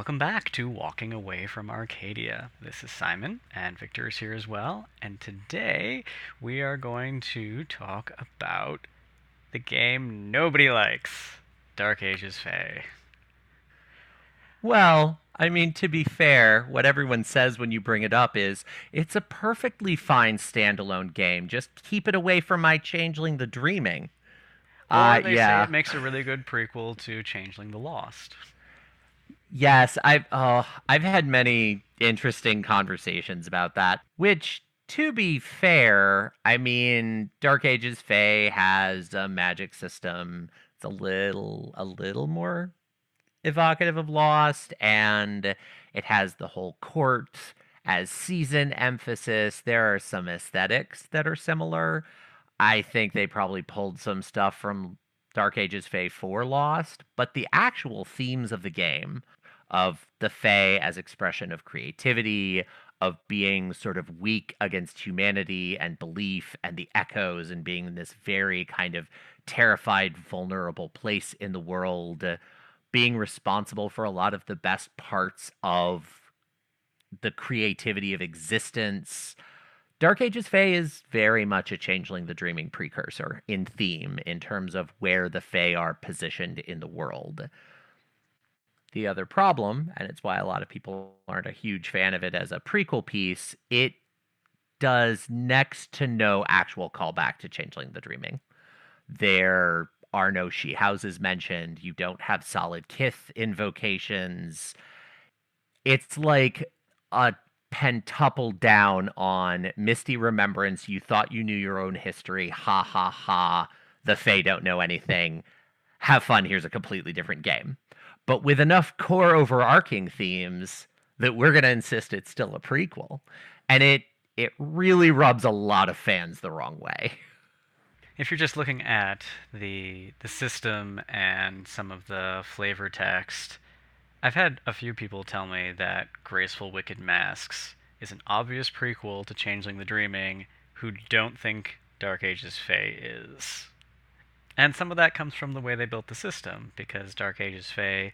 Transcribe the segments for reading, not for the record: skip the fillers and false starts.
welcome back to Walking Away from Arcadia. This is Simon, and Victor is here as well, and today we are going to talk about the game nobody likes, Dark Ages Fae. Well, I mean, to be fair, what everyone says when you bring it up is it's a perfectly fine standalone game. Just keep it away from my Changeling the Dreaming. Or they say Yeah. it makes a really good prequel to Changeling the Lost. Yes, I've had many interesting conversations about that, which to be fair, I mean, Dark Ages Fae has a magic system. It's a little more evocative of Lost, and it has the whole court as season emphasis. There are some aesthetics that are similar. I think they probably pulled some stuff from Dark Ages Fae for Lost, but the actual themes of the game, of the Fae as expression of creativity, of being sort of weak against humanity and belief, and the echoes, and being in this very kind of terrified, vulnerable place in the world, being responsible for a lot of the best parts of the creativity of existence. Dark Ages Fae is very much a Changeling the Dreaming precursor in theme, in terms of where the Fae are positioned in the world. The other problem, and it's why a lot of people aren't a huge fan of it as a prequel piece, it does next to no actual callback to Changeling the Dreaming. There are no she houses mentioned. You don't have solid kith invocations. It's like a pentuple down on Misty Remembrance. You thought you knew your own history. Ha ha ha. The Fae don't know anything. Have fun. Here's a completely different game. But with enough core overarching themes that we're going to insist it's still a prequel. And it really rubs a lot of fans the wrong way. If you're just looking at the system and some of the flavor text, I've had a few people tell me that Graceful Wicked Masks is an obvious prequel to Changeling the Dreaming who don't think Dark Ages Fae is. And some of that comes from the way they built the system, because Dark Ages Fae,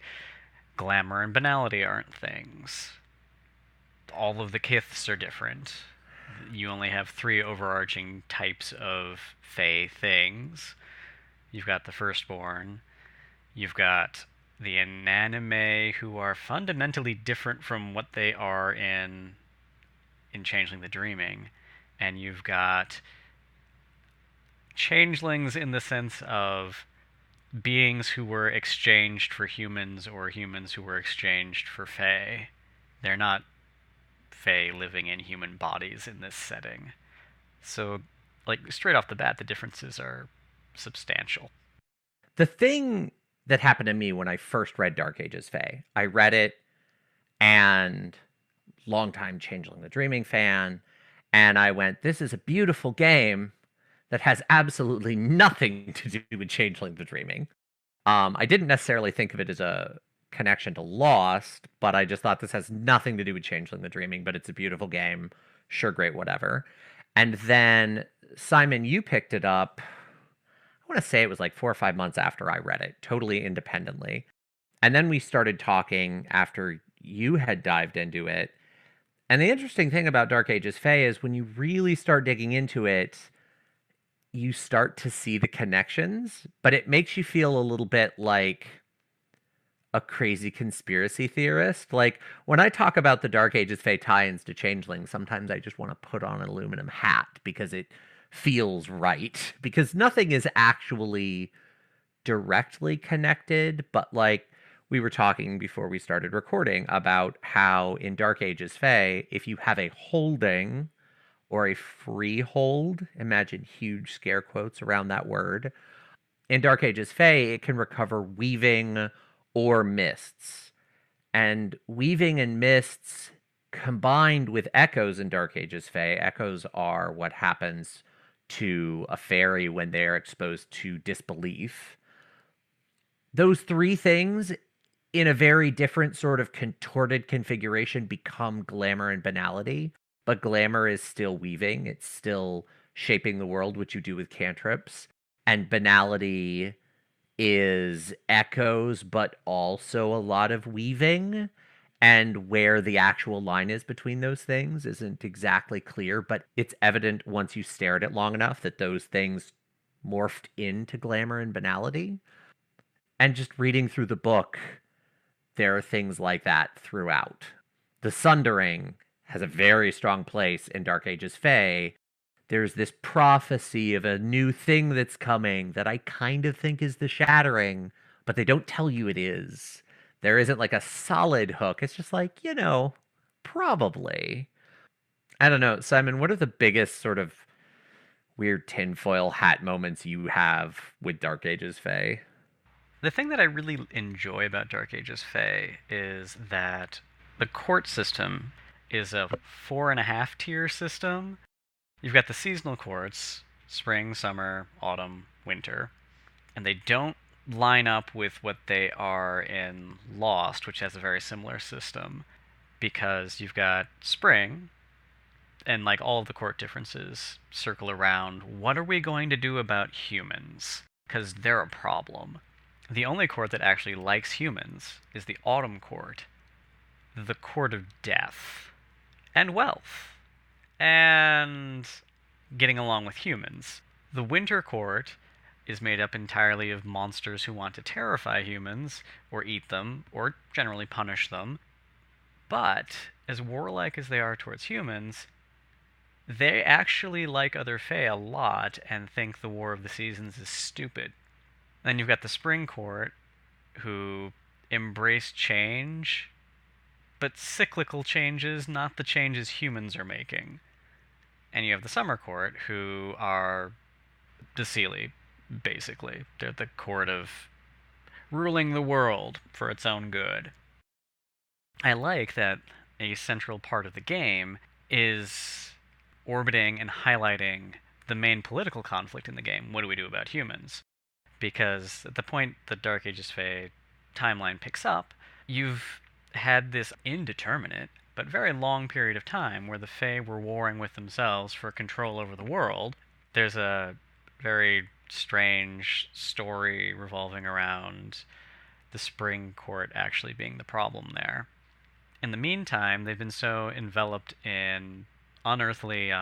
glamour and banality aren't things. All of the kiths are different. You only have three overarching types of Fae things. You've got the Firstborn, you've got the Inanimate, who are fundamentally different from what they are in Changeling the Dreaming, and you've got changelings in the sense of beings who were exchanged for humans or humans who were exchanged for Fae. They're not Fae living in human bodies in this setting. So, like, straight off the bat, the differences are substantial. The thing that happened to me when I first read Dark Ages Fae, I read it and longtime Changeling the Dreaming fan, and I went, this is a beautiful game that has absolutely nothing to do with Changeling the Dreaming. I didn't necessarily think of it as a connection to Lost, but I just thought this has nothing to do with Changeling the Dreaming, but it's a beautiful game. Sure, great, whatever. And then, Simon, you picked it up. I want to say it was like 4 or 5 months after I read it, totally independently. And then we started talking after you had dived into it. And the interesting thing about Dark Ages Fae is when you really start digging into it, you start to see the connections, but it makes you feel a little bit like a crazy conspiracy theorist. Like when I talk about the Dark Ages Fae tie-ins to Changeling, sometimes I just want to put on an aluminum hat because it feels right. Because nothing is actually directly connected, but like we were talking before we started recording about how in Dark Ages Fae, if you have a holding or a freehold, imagine huge scare quotes around that word. In Dark Ages Fae, it can recover weaving or mists. And weaving and mists combined with echoes in Dark Ages Fae, echoes are what happens to a fairy when they're exposed to disbelief. Those three things in a very different sort of contorted configuration become glamour and banality. But glamour is still weaving. It's still shaping the world, which you do with cantrips. And banality is echoes, but also a lot of weaving. And where the actual line is between those things isn't exactly clear, but it's evident once you stare at it long enough that those things morphed into glamour and banality. And just reading through the book, there are things like that throughout. The Sundering has a very strong place in Dark Ages Fae. There's this prophecy of a new thing that's coming that I kind of think is the Shattering, but they don't tell you it is. There isn't like a solid hook. It's just like, probably. I don't know. Simon, what are the biggest sort of weird tinfoil hat moments you have with Dark Ages Fae? The thing that I really enjoy about Dark Ages Fae is that the court system is a 4.5 tier system. You've got the seasonal courts, spring, summer, autumn, winter, and they don't line up with what they are in Lost, which has a very similar system, because you've got spring, and like all of the court differences circle around what are we going to do about humans? Because they're a problem. The only court that actually likes humans is the autumn court, the court of death, and wealth, and getting along with humans. The winter court is made up entirely of monsters who want to terrify humans, or eat them, or generally punish them. But, as warlike as they are towards humans, they actually like other Fae a lot and think the War of the Seasons is stupid. Then you've got the Spring Court, who embrace change, but cyclical changes, not the changes humans are making. And you have the Summer Court, who are the Seelie, basically. They're the court of ruling the world for its own good. I like that a central part of the game is orbiting and highlighting the main political conflict in the game. What do we do about humans? Because at the point the Dark Ages Fae timeline picks up, you've had this indeterminate but very long period of time where the Fae were warring with themselves for control over the world. There's a very strange story revolving around the Spring Court actually being the problem there. In the meantime, they've been so enveloped in unearthly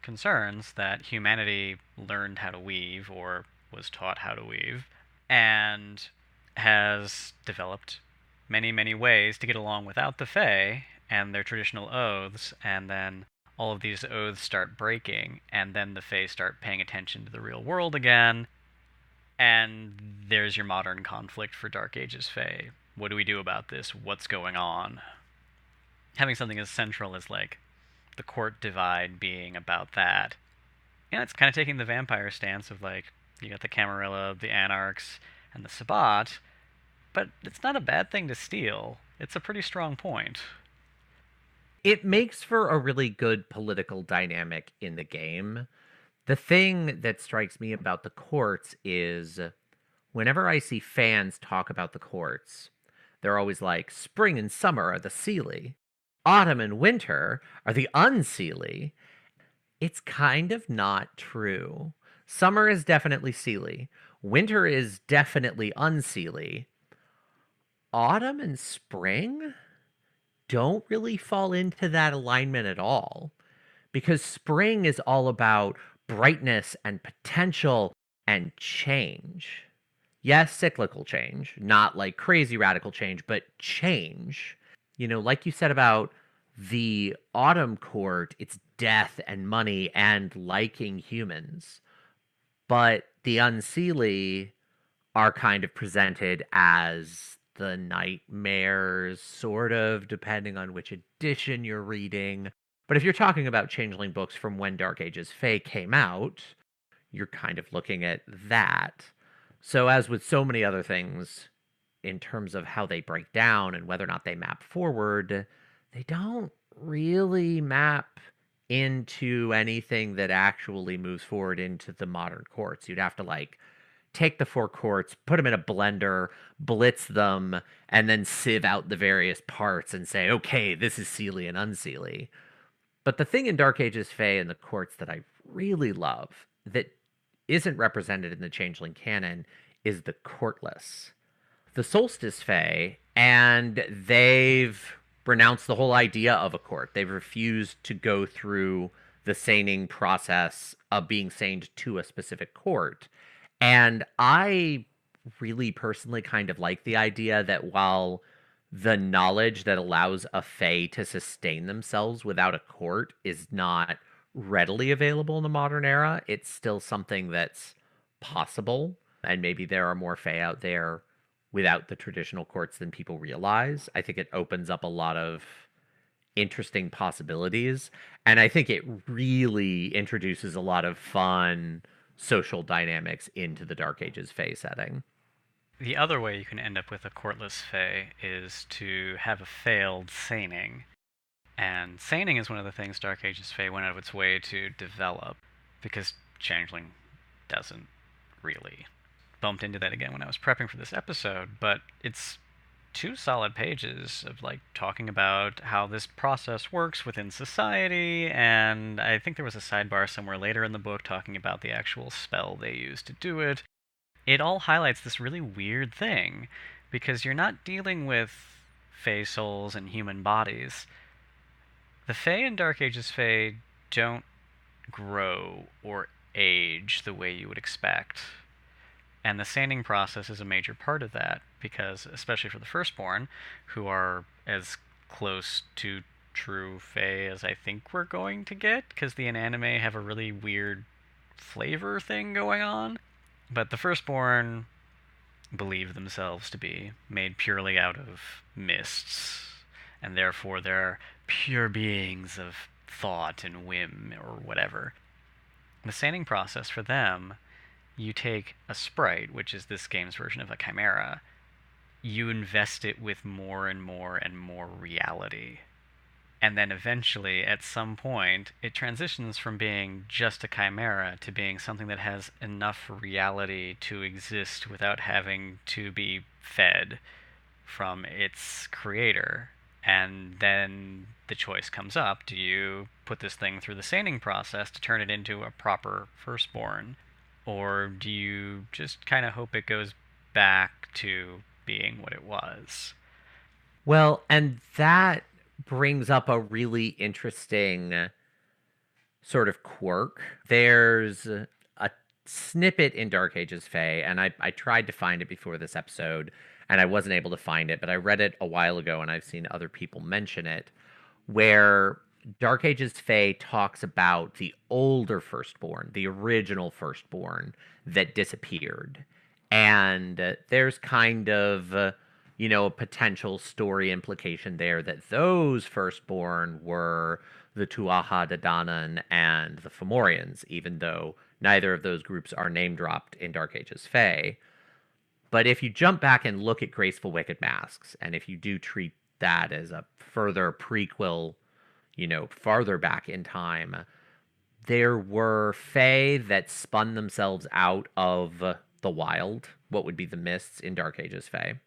concerns that humanity learned how to weave, or was taught how to weave, and has developed many, many ways to get along without the Fae and their traditional oaths, and then all of these oaths start breaking, and then the Fae start paying attention to the real world again, and there's your modern conflict for Dark Ages Fae. What do we do about this? What's going on? Having something as central as, like, the court divide being about that. And it's kind of taking the vampire stance of, like, you got the Camarilla, the Anarchs, and the Sabbat, but it's not a bad thing to steal. It's a pretty strong point. It makes for a really good political dynamic in the game. The thing that strikes me about the courts is whenever I see fans talk about the courts, they're always like, spring and summer are the Seelie. Autumn and winter are the unseelie. It's kind of not true. Summer is definitely Seelie. Winter is definitely unseelie. Autumn and spring don't really fall into that alignment at all. Because spring is all about brightness and potential and change. Yes, cyclical change, not like crazy radical change, but change. Like you said about the autumn court, it's death and money and liking humans. But the unseelie are kind of presented as the nightmares, sort of, depending on which edition you're reading. But if you're talking about Changeling books from when Dark Ages Fae came out, you're kind of looking at that. So as with so many other things, in terms of how they break down and whether or not they map forward, they don't really map into anything that actually moves forward into the modern courts. You'd have to like take the 4 courts, put them in a blender, blitz them, and then sieve out the various parts and say, okay, this is Seelie and unseelie. But the thing in Dark Ages Fae and the courts that I really love that isn't represented in the Changeling canon is the courtless. The Solstice Fae, and they've renounced the whole idea of a court. They've refused to go through the seining process of being seined to a specific court. And I really personally kind of like the idea that while the knowledge that allows a Fae to sustain themselves without a court is not readily available in the modern era, it's still something that's possible. And maybe there are more Fae out there without the traditional courts than people realize. I think it opens up a lot of interesting possibilities. And I think it really introduces a lot of fun social dynamics into the Dark Ages Fae setting. The other way you can end up with a courtless Fae is to have a failed seining. And seining is one of the things Dark Ages Fae went out of its way to develop, because Changeling doesn't really. Bumped into that again when I was prepping for this episode, but it's 2 solid pages of like talking about how this process works within society, and I think there was a sidebar somewhere later in the book talking about the actual spell they use to do it. It all highlights this really weird thing, because you're not dealing with Fae souls and human bodies. The Fae in Dark Ages Fae don't grow or age the way you would expect. And the seining process is a major part of that, because, especially for the Firstborn, who are as close to true Fae as I think we're going to get, because the Inanimate have a really weird flavor thing going on. But the Firstborn believe themselves to be made purely out of mists, and therefore they're pure beings of thought and whim or whatever. The seining process for them, you take a sprite, which is this game's version of a chimera, you invest it with more and more and more reality. And then eventually, at some point, it transitions from being just a chimera to being something that has enough reality to exist without having to be fed from its creator. And then the choice comes up: do you put this thing through the seining process to turn it into a proper Firstborn? Or do you just kind of hope it goes back to being what it was? Well, and that brings up a really interesting sort of quirk. There's a snippet in Dark Ages Fae, and I tried to find it before this episode, and I wasn't able to find it, but I read it a while ago, and I've seen other people mention it, where Dark Ages Fae talks about the older Firstborn, the original Firstborn that disappeared. And there's kind of, a potential story implication there that those Firstborn were the Tuatha De Danann and the Fomorians, even though neither of those groups are name dropped in Dark Ages Fae. But if you jump back and look at Graceful Wicked Masks, and if you do treat that as a further prequel, farther back in time, there were Fae that spun themselves out of the wild, what would be the mists in Dark Ages Fae.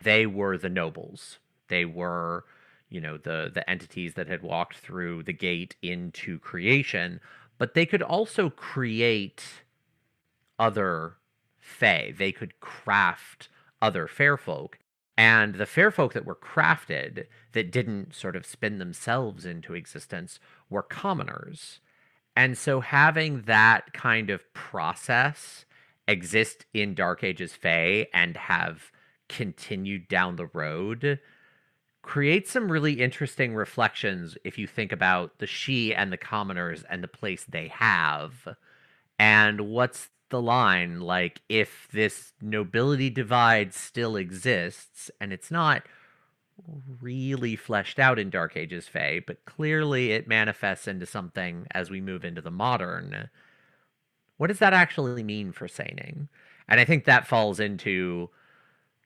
They were the nobles. They were, the entities that had walked through the gate into creation, but they could also create other Fae. They could craft other fair folk. And the fair folk that were crafted, that didn't sort of spin themselves into existence, were commoners. And so having that kind of process exist in Dark Ages Fae and have continued down the road creates some really interesting reflections if you think about the She and the commoners and the place they have. And what's the line? Like, if this nobility divide still exists, and it's not really fleshed out in Dark Ages Fae, but clearly it manifests into something as we move into the modern. What does that actually mean for seining? And I think that falls into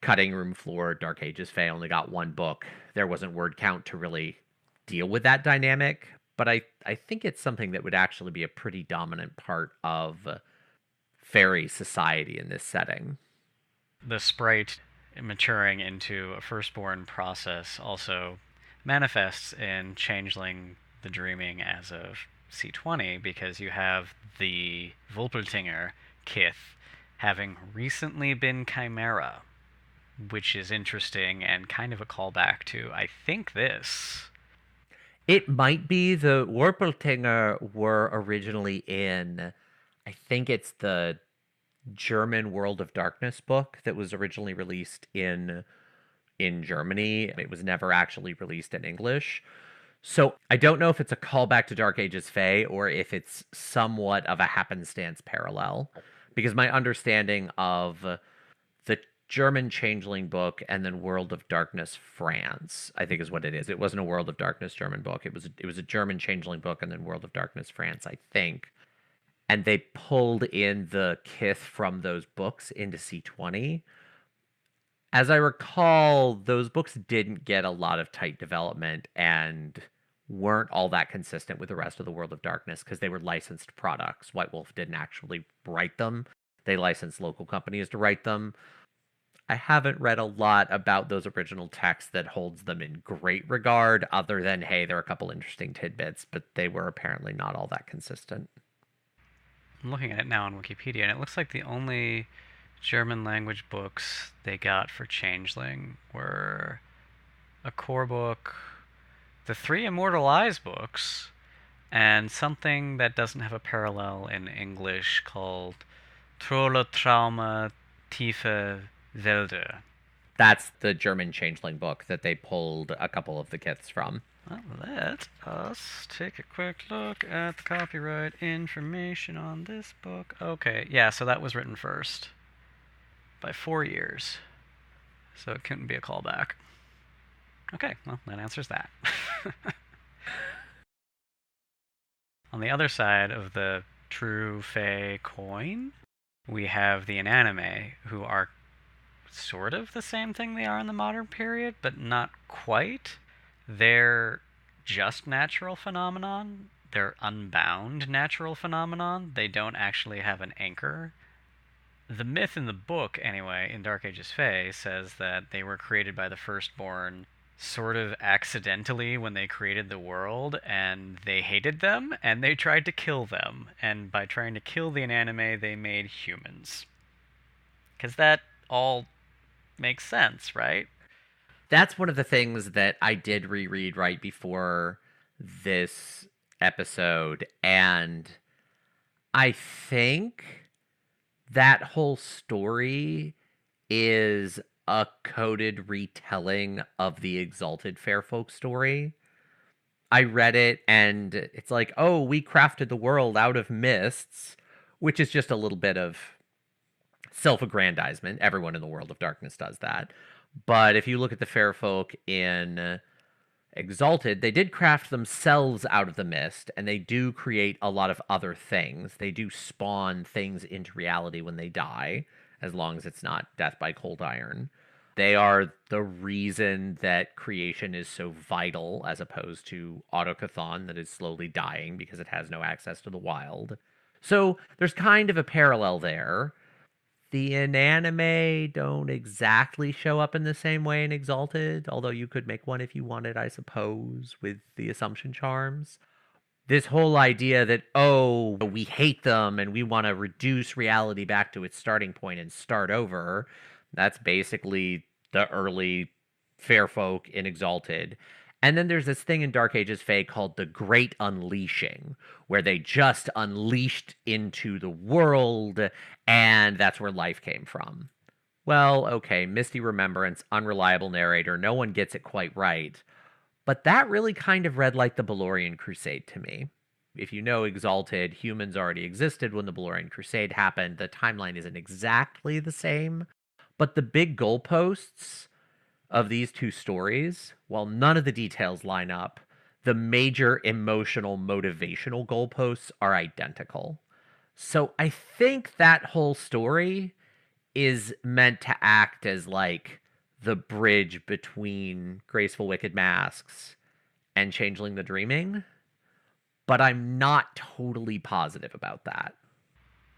cutting room floor. Dark Ages Fae only got 1 book. There wasn't word count to really deal with that dynamic, but I think it's something that would actually be a pretty dominant part of fairy society in this setting. The sprite maturing into a Firstborn process also manifests in Changeling the Dreaming as of C20, because you have the Vulpeltinger Kith having recently been Chimera. which is interesting and kind of a callback to, I think, this. It might be. The Warpeltinger were originally in, I think it's the German World of Darkness book that was originally released in Germany. It was never actually released in English. So I don't know if it's a callback to Dark Ages Fae or if it's somewhat of a happenstance parallel. Because my understanding of the German Changeling book and then World of Darkness France, I think is what it is. It wasn't a World of Darkness German book. It was a German Changeling book and then World of Darkness France, I think. And they pulled in the kith from those books into C20. As I recall, those books didn't get a lot of tight development and weren't all that consistent with the rest of the World of Darkness because they were licensed products. White Wolf didn't actually write them. They licensed local companies to write them. I haven't read a lot about those original texts that holds them in great regard, other than, hey, there are a couple interesting tidbits, but they were apparently not all that consistent. I'm looking at it now on Wikipedia, and it looks like the only German language books they got for Changeling were a core book, the three Immortal Eyes books, and something that doesn't have a parallel in English called Trolle Trauma Tiefe Wälder. That's the German Changeling book that they pulled a couple of the kiths from. Well, let us take a quick look at the copyright information on this book. Okay, yeah, so that was written first by 4 years. So it couldn't be a callback. Okay, well, that answers that. On the other side of the true Fae coin, we have the Inanimate, who are sort of the same thing they are in the modern period, but not quite. They're just natural phenomenon. They're unbound natural phenomenon. They don't actually have an anchor. The myth in the book, anyway, in Dark Ages Fae, says that they were created by the Firstborn sort of accidentally when they created the world, and they hated them, and they tried to kill them. And by trying to kill the Inanimate, they made humans. Because that all makes sense, right? That's one of the things that I did reread right before this episode. And I think that whole story is a coded retelling of the Exalted Fairfolk story. I read it and it's like, oh, we crafted the world out of mists, which is just a little bit of self-aggrandizement. Everyone in the World of Darkness does that. But if you look at the Fairfolk in Exalted, they did craft themselves out of the mist, and they do create a lot of other things. They do spawn things into reality when they die, as long as it's not death by cold iron. They are the reason that creation is so vital, as opposed to Autocathon that is slowly dying because it has no access to the wild. So there's kind of a parallel there. The Inanime don't exactly show up in the same way in Exalted, although you could make one if you wanted, I suppose, with the Assumption Charms. This whole idea that, oh, we hate them and we want to reduce reality back to its starting point and start over, that's basically the early Fairfolk in Exalted. And then there's this thing in Dark Ages Fae called the Great Unleashing, where they just unleashed into the world, and that's where life came from. Well, okay, misty remembrance, unreliable narrator, no one gets it quite right. But that really kind of read like the Balorian Crusade to me. If you know Exalted, humans already existed when the Balorian Crusade happened. The timeline isn't exactly the same, but the big goalposts of these two stories, while none of the details line up, the major emotional, motivational goalposts are identical. So I think that whole story is meant to act as like the bridge between Graceful Wicked Masks and Changeling the Dreaming, but I'm not totally positive about that.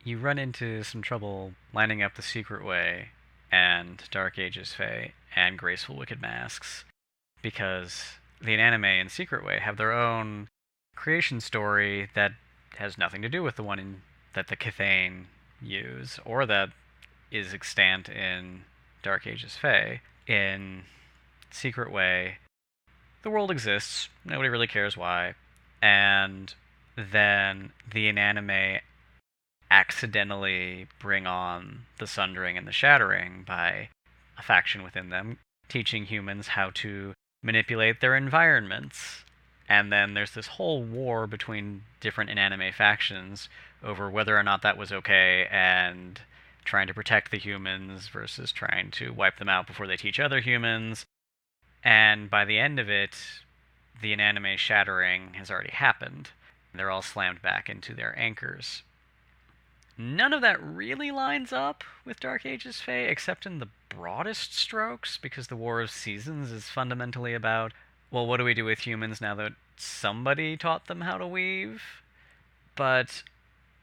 You run into some trouble lining up the Secret Way and Dark Ages Fae and Graceful Wicked Masks because the Anime and Secret Way have their own creation story that has nothing to do with the one that the Cathane use or that is extant in Dark Ages Fae. In Secret Way, the world exists, nobody really cares why, and then the inanimate accidentally bring on the Sundering and the Shattering by a faction within them, teaching humans how to manipulate their environments. And then there's this whole war between different inanimate factions over whether or not that was okay, and trying to protect the humans versus trying to wipe them out before they teach other humans. And by the end of it, the inanimate shattering has already happened. They're all slammed back into their anchors. None of that really lines up with Dark Ages Fae, except in the broadest strokes, because the War of Seasons is fundamentally about, well, what do we do with humans now that somebody taught them how to weave? But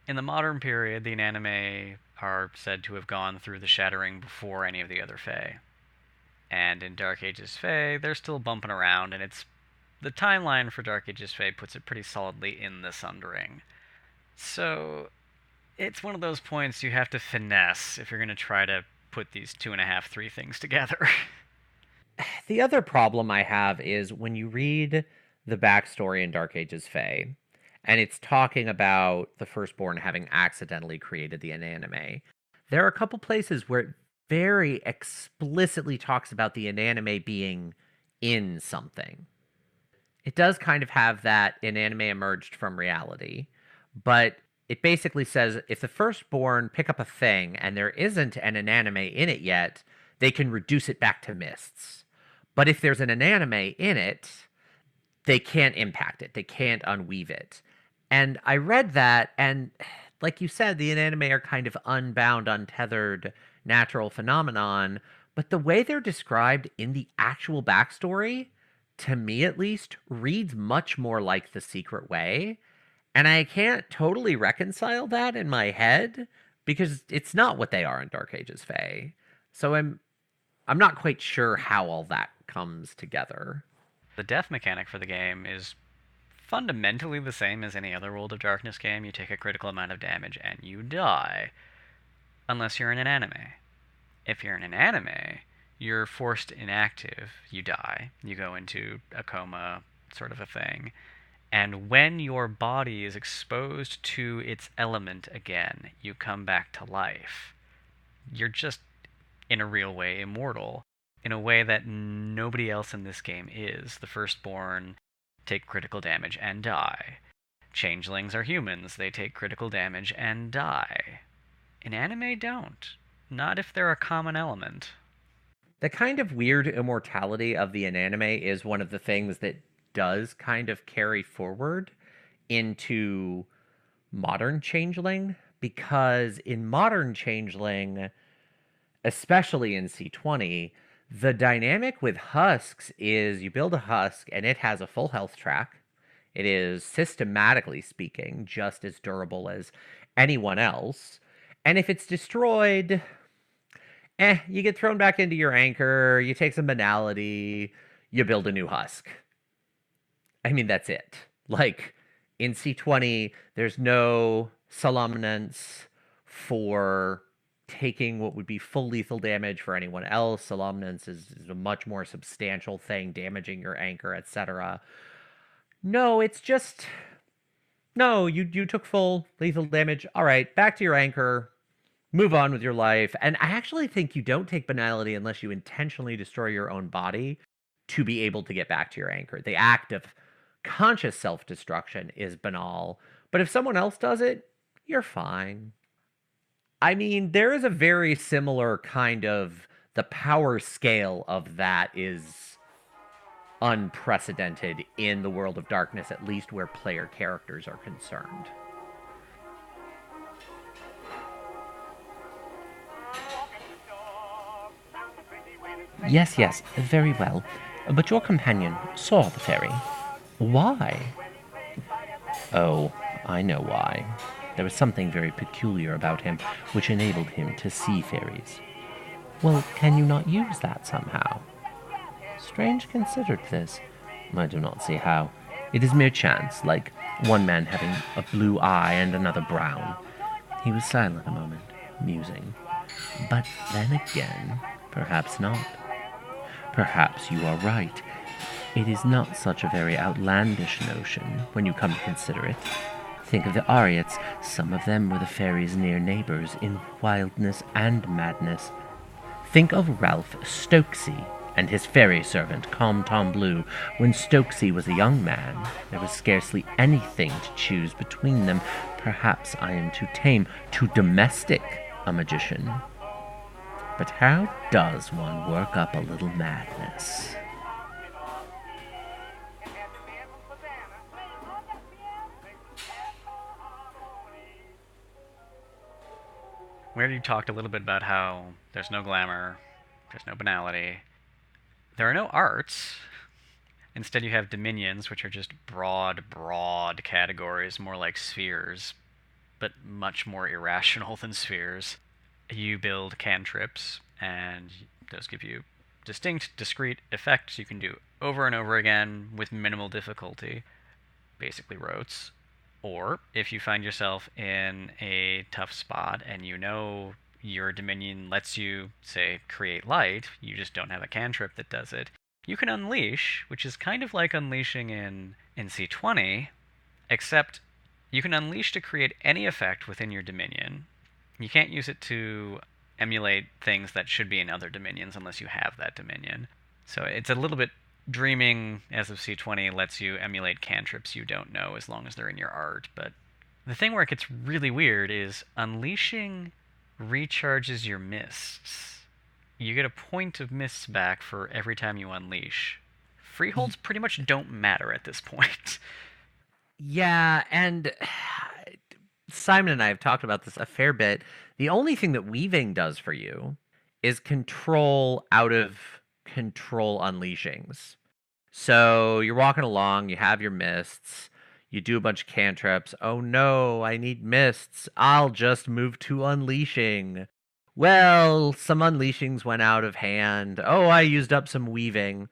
in the modern period, the inanimate are said to have gone through the Shattering before any of the other Fae. And in Dark Ages Fae, they're still bumping around, and it's the timeline for Dark Ages Fae puts it pretty solidly in the Sundering. So it's one of those points you have to finesse if you're going to try to put these 2.5, 3 things together. The other problem I have is when you read the backstory in Dark Ages Fae, and it's talking about the Firstborn having accidentally created the inanimate, there are a couple places where it very explicitly talks about the inanimate being in something. It does kind of have that inanimate emerged from reality, but it basically says if the Firstborn pick up a thing and there isn't an inanimate in it yet, they can reduce it back to mists. But if there's an inanimate in it, they can't impact it. They can't unweave it. And I read that, and like you said, the inanimate are kind of unbound, untethered natural phenomenon. But the way they're described in the actual backstory, to me at least, reads much more like the Secret Way. And I can't totally reconcile that in my head because it's not what they are in Dark Ages Fae. So I'm not quite sure how all that comes together. The death mechanic for the game is fundamentally the same as any other World of Darkness game. You take a critical amount of damage and you die, unless you're in an anime. If you're in an anime, you're forced inactive, you die, you go into a coma sort of a thing. And when your body is exposed to its element again, you come back to life. You're just, in a real way, immortal, in a way that nobody else in this game is. The Firstborn take critical damage and die. Changelings are humans. They take critical damage and die. In anime, don't. Not if they're a common element. The kind of weird immortality of the inanimate is one of the things that does kind of carry forward into modern Changeling, because in modern Changeling, especially in C20, the dynamic with husks is you build a husk and it has a full health track. It is, systematically speaking, just as durable as anyone else. And if it's destroyed, you get thrown back into your anchor, you take some banality, you build a new husk. I mean, that's it. Like, in C20, there's no Solemnance for taking what would be full lethal damage for anyone else. Solemnance is a much more substantial thing, damaging your anchor, etc. No, it's just, no, you took full lethal damage. All right, back to your anchor. Move on with your life. And I actually think you don't take banality unless you intentionally destroy your own body to be able to get back to your anchor. The act of conscious self-destruction is banal, but if someone else does it, you're fine. I mean, there is a very similar kind of, the power scale of that is unprecedented in the World of Darkness, at least where player characters are concerned. Yes, very well. But your companion saw the fairy. Why? Oh, I know why. There was something very peculiar about him which enabled him to see fairies. Well, can you not use that somehow? Strange considered this. I do not see how. It is mere chance, like one man having a blue eye and another brown. He was silent a moment, musing. But then again, Perhaps not. Perhaps you are right. It is not such a very outlandish notion when you come to consider it. Think of the Aryates. Some of them were the fairies' near neighbors in wildness and madness. Think of Ralph Stokesy and his fairy servant, Calm Tom Blue. When Stokesy was a young man, there was scarcely anything to choose between them. Perhaps I am too tame, too domestic a magician. But how does one work up a little madness? We already talked a little bit about how there's no glamour, there's no banality, there are no arts. Instead, you have dominions, which are just broad categories, more like spheres, but much more irrational than spheres. You build cantrips, and those give you distinct, discrete effects you can do over and over again with minimal difficulty, basically rotes. Or if you find yourself in a tough spot and you know your dominion lets you, say, create light, you just don't have a cantrip that does it, you can unleash, which is kind of like unleashing in C20, except you can unleash to create any effect within your dominion. You can't use it to emulate things that should be in other dominions unless you have that dominion. So it's a little bit dreaming as of C20 lets you emulate cantrips you don't know as long as they're in your art. But the thing where it gets really weird is unleashing recharges your mists. You get a point of mists back for every time you unleash. Freeholds pretty much don't matter at this point. Yeah, and Simon and I have talked about this a fair bit. The only thing that weaving does for you is control out of control unleashings. So you're walking along, you have your mists, you do a bunch of cantrips. Oh no, I need mists. I'll just move to unleashing. Well, some unleashings went out of hand. Oh, I used up some weaving.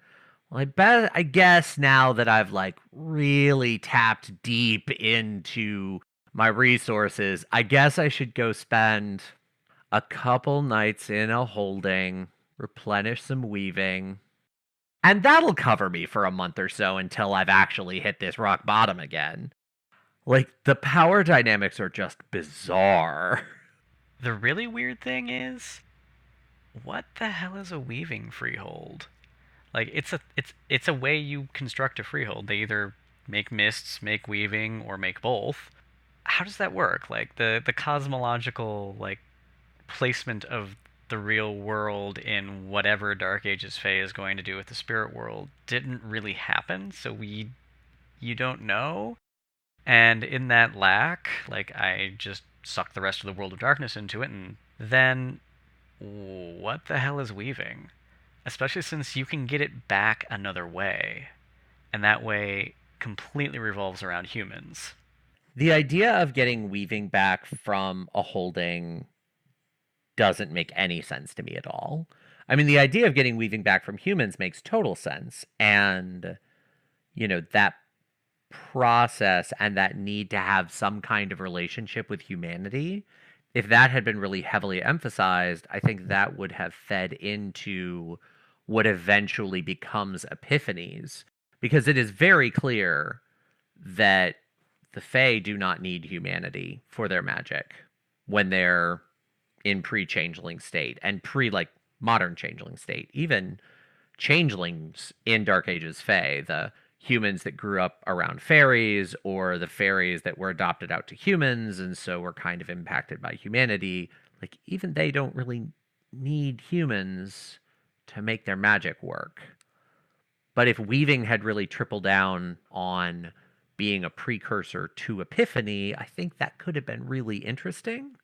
Well, I guess now that I've like really tapped deep into my resources, I guess I should go spend a couple nights in a holding, replenish some weaving, and that'll cover me for a month or so until I've actually hit this rock bottom again. Like, the power dynamics are just bizarre. The really weird thing is, what the hell is a weaving freehold? Like it's a way you construct a freehold. They either make mists, make weaving, or make both. How does that work? Like the cosmological like placement of the real world in whatever Dark Ages Fae is going to do with the spirit world didn't really happen, so you don't know. And in that lack, like I just sucked the rest of the world of darkness into it, and then what the hell is weaving? Especially since you can get it back another way, and that way completely revolves around humans. The idea of getting weaving back from a holding doesn't make any sense to me at all. I mean, the idea of getting weaving back from humans makes total sense. And, that process and that need to have some kind of relationship with humanity, if that had been really heavily emphasized, I think that would have fed into what eventually becomes epiphanies. Because it is very clear that the Fae do not need humanity for their magic when they're in pre-changeling state and like modern changeling state. Even changelings in Dark Ages Fae, the humans that grew up around fairies or the fairies that were adopted out to humans and so were kind of impacted by humanity, like even they don't really need humans to make their magic work. But if weaving had really tripled down on being a precursor to epiphany, I think that could have been really interesting.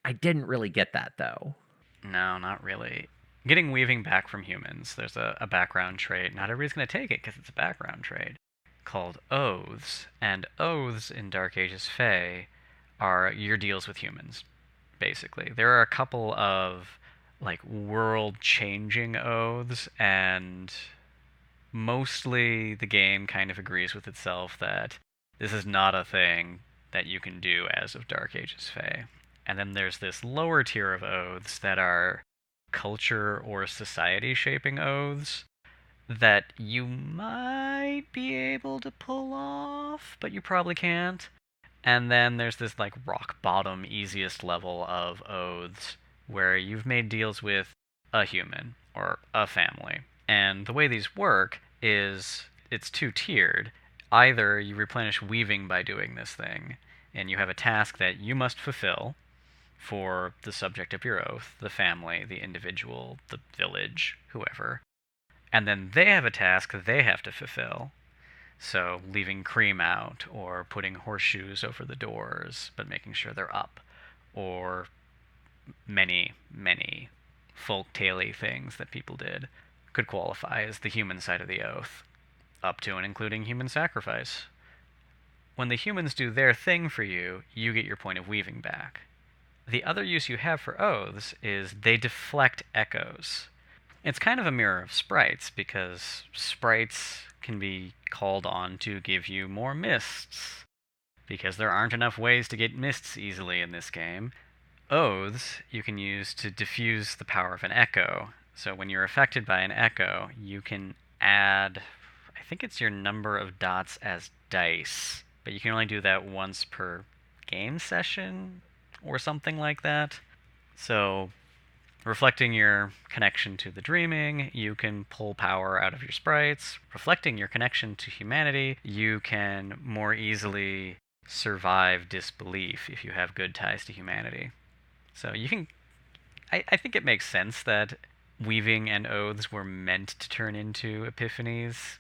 I didn't really get that, though. No, not really. Getting weaving back from humans, there's a background trait. Not everybody's going to take it because it's a background trait called oaths. And oaths in Dark Ages Fae are your deals with humans, basically. There are a couple of like world-changing oaths, and mostly the game kind of agrees with itself that this is not a thing that you can do as of Dark Ages Fae. And then there's this lower tier of oaths that are culture or society shaping oaths that you might be able to pull off, but you probably can't. And then there's this like rock bottom easiest level of oaths where you've made deals with a human or a family. And the way these work is it's two-tiered. Either you replenish weaving by doing this thing, and you have a task that you must fulfill for the subject of your oath, the family, the individual, the village, whoever. And then they have a task they have to fulfill. So leaving cream out, or putting horseshoes over the doors, but making sure they're up, or many, many folk tale-y things that people did could qualify as the human side of the oath, up to and including human sacrifice. When the humans do their thing for you, you get your point of weaving back. The other use you have for oaths is they deflect echoes. It's kind of a mirror of sprites, because sprites can be called on to give you more mists, because there aren't enough ways to get mists easily in this game. Oaths you can use to diffuse the power of an echo. So when you're affected by an echo, you can add, I think it's your number of dots as dice, but you can only do that once per game session or something like that. So reflecting your connection to the dreaming, you can pull power out of your sprites. Reflecting your connection to humanity, you can more easily survive disbelief if you have good ties to humanity. So you can. I think it makes sense that weaving and oaths were meant to turn into epiphanies,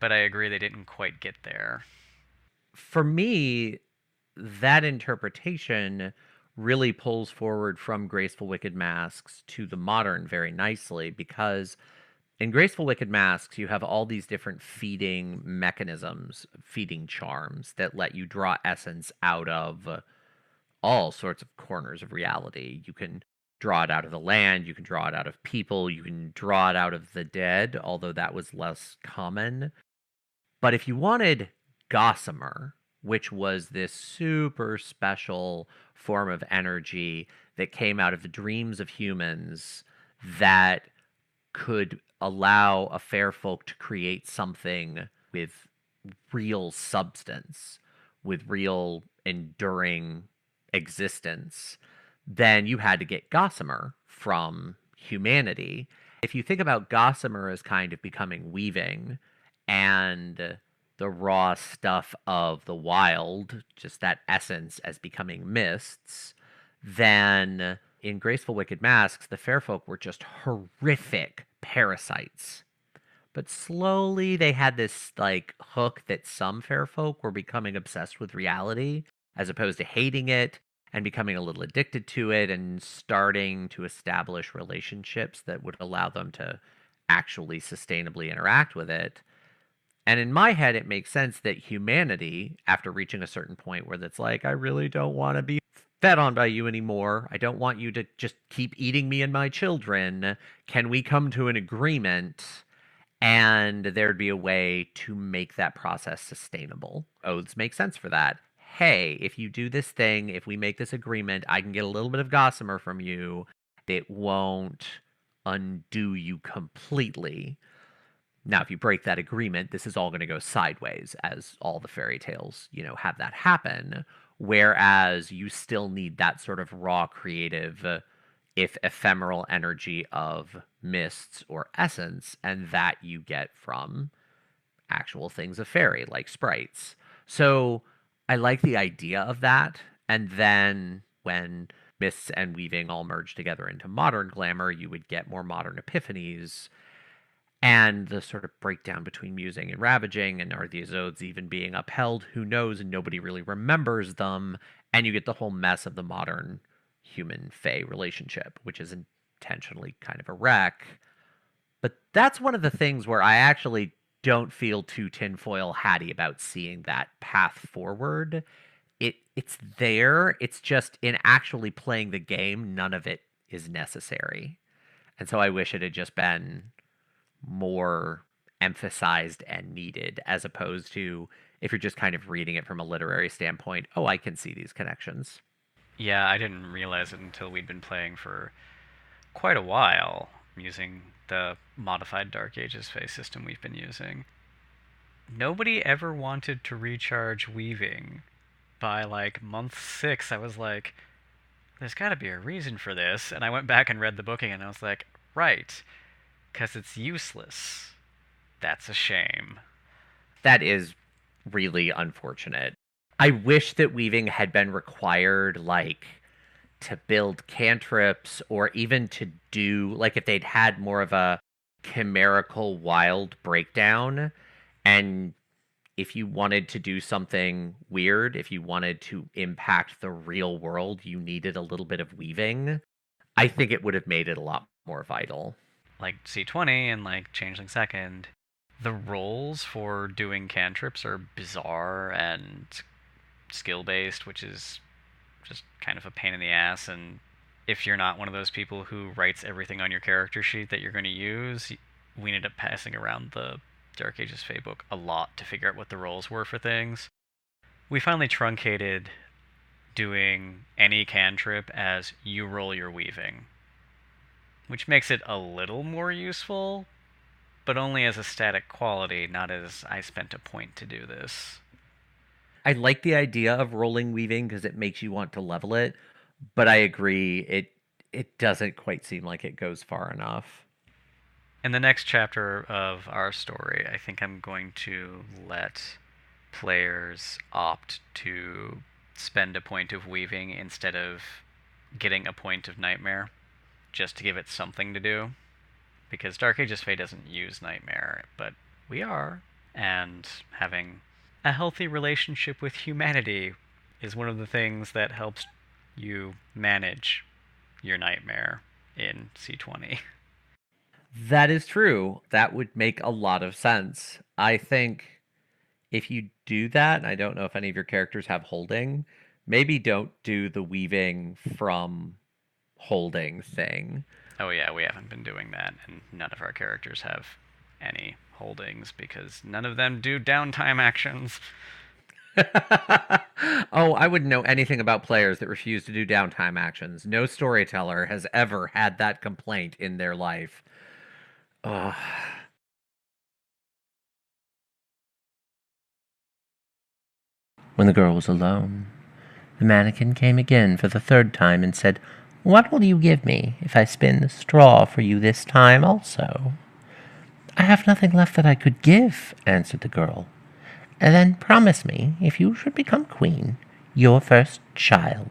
but I agree they didn't quite get there. For me, that interpretation really pulls forward from Graceful Wicked Masks to the modern very nicely, because in Graceful Wicked Masks, you have all these different feeding mechanisms, feeding charms that let you draw essence out of all sorts of corners of reality. You can draw it out of the land, you can draw it out of people, you can draw it out of the dead, although that was less common. But if you wanted Gossamer, which was this super special form of energy that came out of the dreams of humans that could allow a fair folk to create something with real substance, with real enduring existence, then you had to get Gossamer from humanity. If you think about Gossamer as kind of becoming weaving and the raw stuff of the wild, just that essence as becoming mists, then in Graceful Wicked Masks, the fair folk were just horrific parasites. But slowly they had this like hook that some fair folk were becoming obsessed with reality as opposed to hating it and becoming a little addicted to it and starting to establish relationships that would allow them to actually sustainably interact with it. And in my head, it makes sense that humanity, after reaching a certain point where it's like, I really don't want to be fed on by you anymore. I don't want you to just keep eating me and my children. Can we come to an agreement? And there'd be a way to make that process sustainable. Oaths make sense for that. Hey, if you do this thing, if we make this agreement, I can get a little bit of Gossamer from you. It won't undo you completely. Now, if you break that agreement, this is all going to go sideways, as all the fairy tales, have that happen. Whereas you still need that sort of raw, creative, if ephemeral energy of mists or essence, and that you get from actual things of fairy, like sprites. So I like the idea of that. And then when mists and weaving all merge together into modern glamour, you would get more modern epiphanies and the sort of breakdown between musing and ravaging, and are these oaths even being upheld? Who knows? And nobody really remembers them. And you get the whole mess of the modern human fae relationship, which is intentionally kind of a wreck. But that's one of the things where I actually don't feel too tinfoil hatty about seeing that path forward. It's there. It's just in actually playing the game, none of it is necessary. And so I wish it had just been more emphasized and needed, as opposed to if you're just kind of reading it from a literary standpoint, oh, I can see these connections. Yeah, I didn't realize it until we'd been playing for quite a while using the modified Dark Ages Fae system we've been using. Nobody ever wanted to recharge weaving. By like month 6, I was like, there's got to be a reason for this. And I went back and read the booking and I was like, right, because it's useless. That's a shame. That is really unfortunate. I wish that weaving had been required, like, to build cantrips or even to do, like, if they'd had more of a chimerical wild breakdown. And if you wanted to do something weird, if you wanted to impact the real world, you needed a little bit of weaving. I think it would have made it a lot more vital. Like C20 and like Changeling Second, the roles for doing cantrips are bizarre and skill based, which is just kind of a pain in the ass. And if you're not one of those people who writes everything on your character sheet that you're going to use, we ended up passing around the Dark Ages Fae book a lot to figure out what the roles were for things. We finally truncated doing any cantrip as you roll your weaving, which makes it a little more useful, but only as a static quality, not as I spent a point to do this. I like the idea of rolling weaving because it makes you want to level it, but I agree it doesn't quite seem like it goes far enough. In the next chapter of our story, I think I'm going to let players opt to spend a point of weaving instead of getting a point of nightmare, just to give it something to do. Because Dark Ages Fae doesn't use nightmare, but we are, and having a healthy relationship with humanity is one of the things that helps you manage your nightmare in C20. That is true. That would make a lot of sense. I think if you do that, and I don't know if any of your characters have holding, maybe don't do the weaving from holding thing. Oh yeah, we haven't been doing that, and none of our characters have any holdings because none of them do downtime actions. Oh, I wouldn't know anything about players that refuse to do downtime actions. No storyteller has ever had that complaint in their life. Ugh. When the girl was alone, the mannequin came again for the third time and said, "What will you give me if I spin the straw for you this time also?" "I have nothing left that I could give," answered the girl. "Then promise me, if you should become queen, your first child."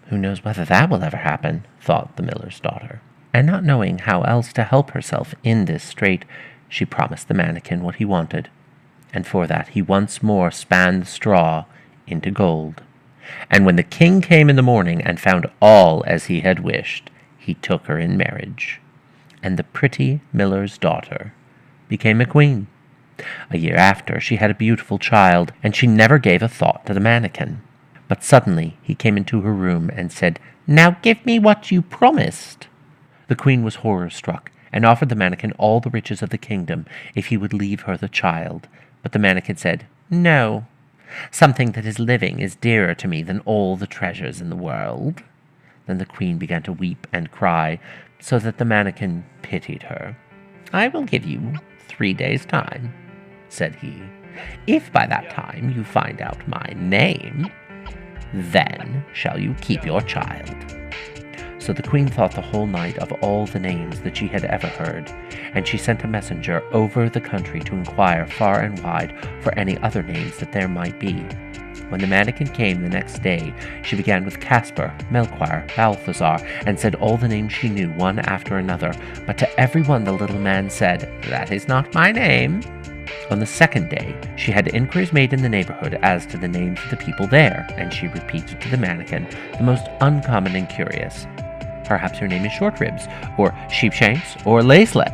"Who knows whether that will ever happen," thought the miller's daughter. And not knowing how else to help herself in this strait, she promised the mannequin what he wanted, and for that he once more span the straw into gold. And when the king came in the morning and found all as he had wished, he took her in marriage, and the pretty miller's daughter became a queen. A year after, she had a beautiful child, and she never gave a thought to the mannequin. But suddenly he came into her room and said, "Now give me what you promised." The queen was horror-struck, and offered the mannequin all the riches of the kingdom if he would leave her the child. But the mannequin said, "No. Something that is living is dearer to me than all the treasures in the world." Then the queen began to weep and cry, so that the mannequin pitied her. "I will give you 3 days' time," said he. "If by that time you find out my name, then shall you keep your child." So the queen thought the whole night of all the names that she had ever heard, and she sent a messenger over the country to inquire far and wide for any other names that there might be. When the mannequin came the next day, she began with Casper, Melchior, Balthazar, and said all the names she knew one after another, but to every one the little man said, "That is not my name." On the second day, she had inquiries made in the neighborhood as to the names of the people there, and she repeated to the mannequin the most uncommon and curious. "Perhaps your name is Short Ribs, or Sheepshanks, or Lace Leg."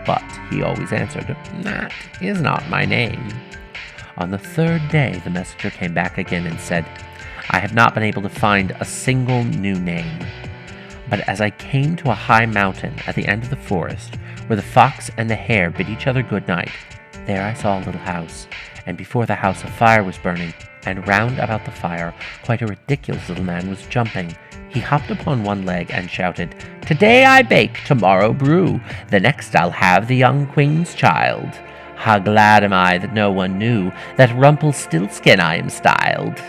But he always answered, "That is not my name." On the third day, the messenger came back again and said, "I have not been able to find a single new name. But as I came to a high mountain at the end of the forest, where the fox and the hare bid each other good night, there I saw a little house, and before the house a fire was burning, and round about the fire quite a ridiculous little man was jumping. He hopped upon one leg and shouted, "Today I bake, tomorrow brew, the next I'll have the young queen's child. How glad am I that no one knew that Rumplestiltskin I am styled."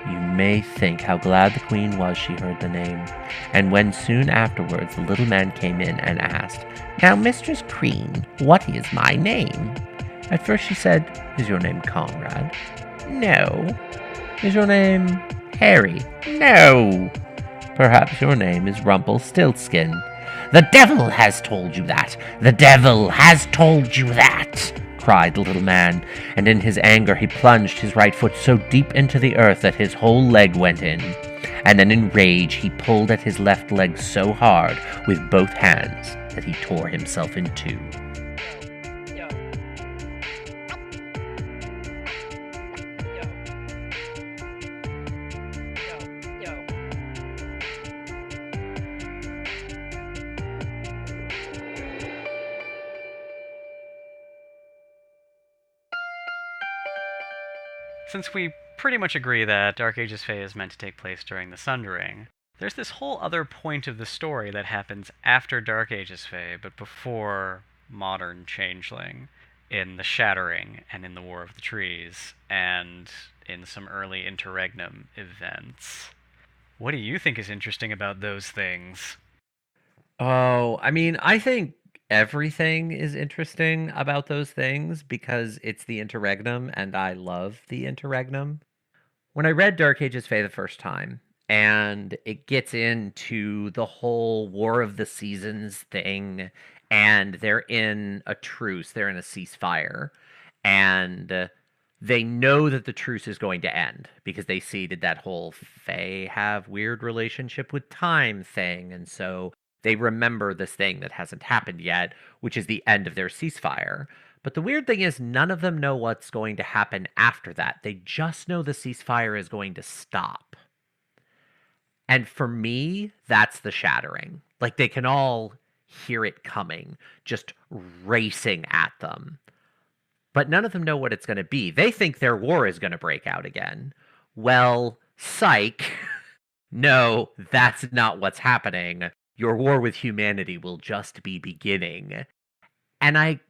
You may think how glad the queen was she heard the name, and when soon afterwards the little man came in and asked, "Now, Mistress Queen, what is my name?" At first she said, "Is your name Conrad?" "No." "Is your name Harry?" "No." "Perhaps your name is Rumplestiltskin." "The devil has told you that! The devil has told you that!" cried the little man, and in his anger he plunged his right foot so deep into the earth that his whole leg went in. And then in rage he pulled at his left leg so hard with both hands that he tore himself in two. Since we pretty much agree that Dark Ages Fae is meant to take place during the Sundering, there's this whole other point of the story that happens after Dark Ages Fae, but before modern Changeling, in the Shattering and in the War of the Trees, and in some early Interregnum events. What do you think is interesting about those things? Oh, I mean, I think everything is interesting about those things because it's the Interregnum, and I love the Interregnum. When I read Dark Ages Fae the first time, and it gets into the whole War of the Seasons thing, and they're in a truce, they're in a ceasefire, and they know that the truce is going to end because they see that whole Fae have weird relationship with time thing, and so they remember this thing that hasn't happened yet, which is the end of their ceasefire. But the weird thing is, none of them know what's going to happen after that. They just know the ceasefire is going to stop. And for me, that's the Shattering. Like, they can all hear it coming, just racing at them. But none of them know what it's going to be. They think their war is going to break out again. Well, psych. No, that's not what's happening. Your war with humanity will just be beginning. And I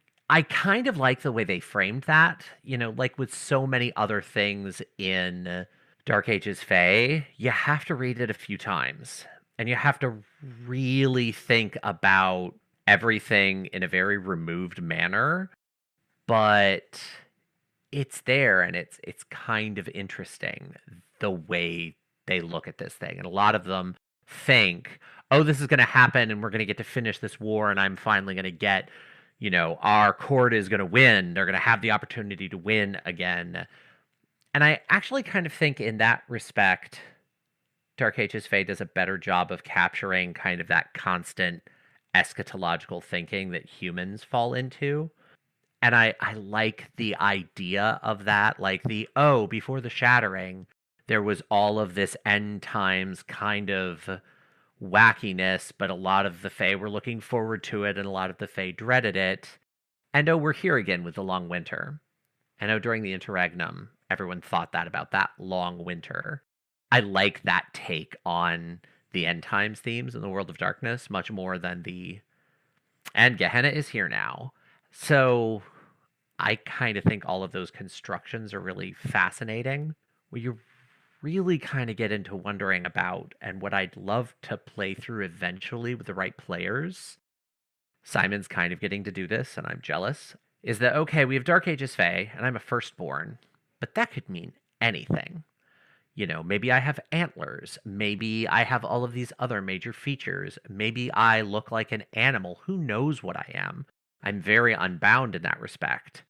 kind of like the way they framed that, like with so many other things in Dark Ages Fae, you have to read it a few times and you have to really think about everything in a very removed manner, but it's there and it's kind of interesting the way they look at this thing. And a lot of them think, "Oh, this is going to happen and we're going to get to finish this war and I'm finally going to get, our court is going to win. They're going to have the opportunity to win again." And I actually kind of think in that respect, Dark Ages Fae does a better job of capturing kind of that constant eschatological thinking that humans fall into. And I like the idea of that, like before the Shattering, there was all of this end times kind of wackiness, but a lot of the Fae were looking forward to it, and a lot of the Fae dreaded it. And we're here again with the long winter. I know during the Interregnum, everyone thought that about that long winter. I like that take on the end times themes in the World of Darkness much more than and Gehenna is here now. So I kind of think all of those constructions are really fascinating, where you really kind of get into wondering about, and what I'd love to play through eventually with the right players. Simon's kind of getting to do this, and I'm jealous. Is that, okay, we have Dark Ages Fae, and I'm a firstborn, but that could mean anything. Maybe I have antlers. Maybe I have all of these other major features. Maybe I look like an animal. Who knows what I am? I'm very unbound in that respect.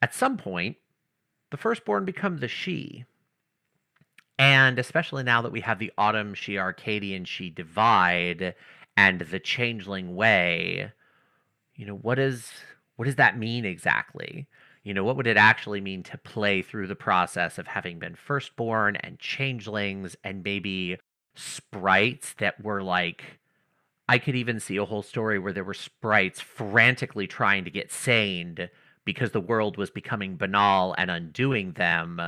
At some point, the firstborn become the she. And especially now that we have the Autumn She Arcadian She divide and the Changeling way, what does that mean exactly? What would it actually mean to play through the process of having been firstborn and changelings and maybe sprites that were like, I could even see a whole story where there were sprites frantically trying to get saned because the world was becoming banal and undoing them.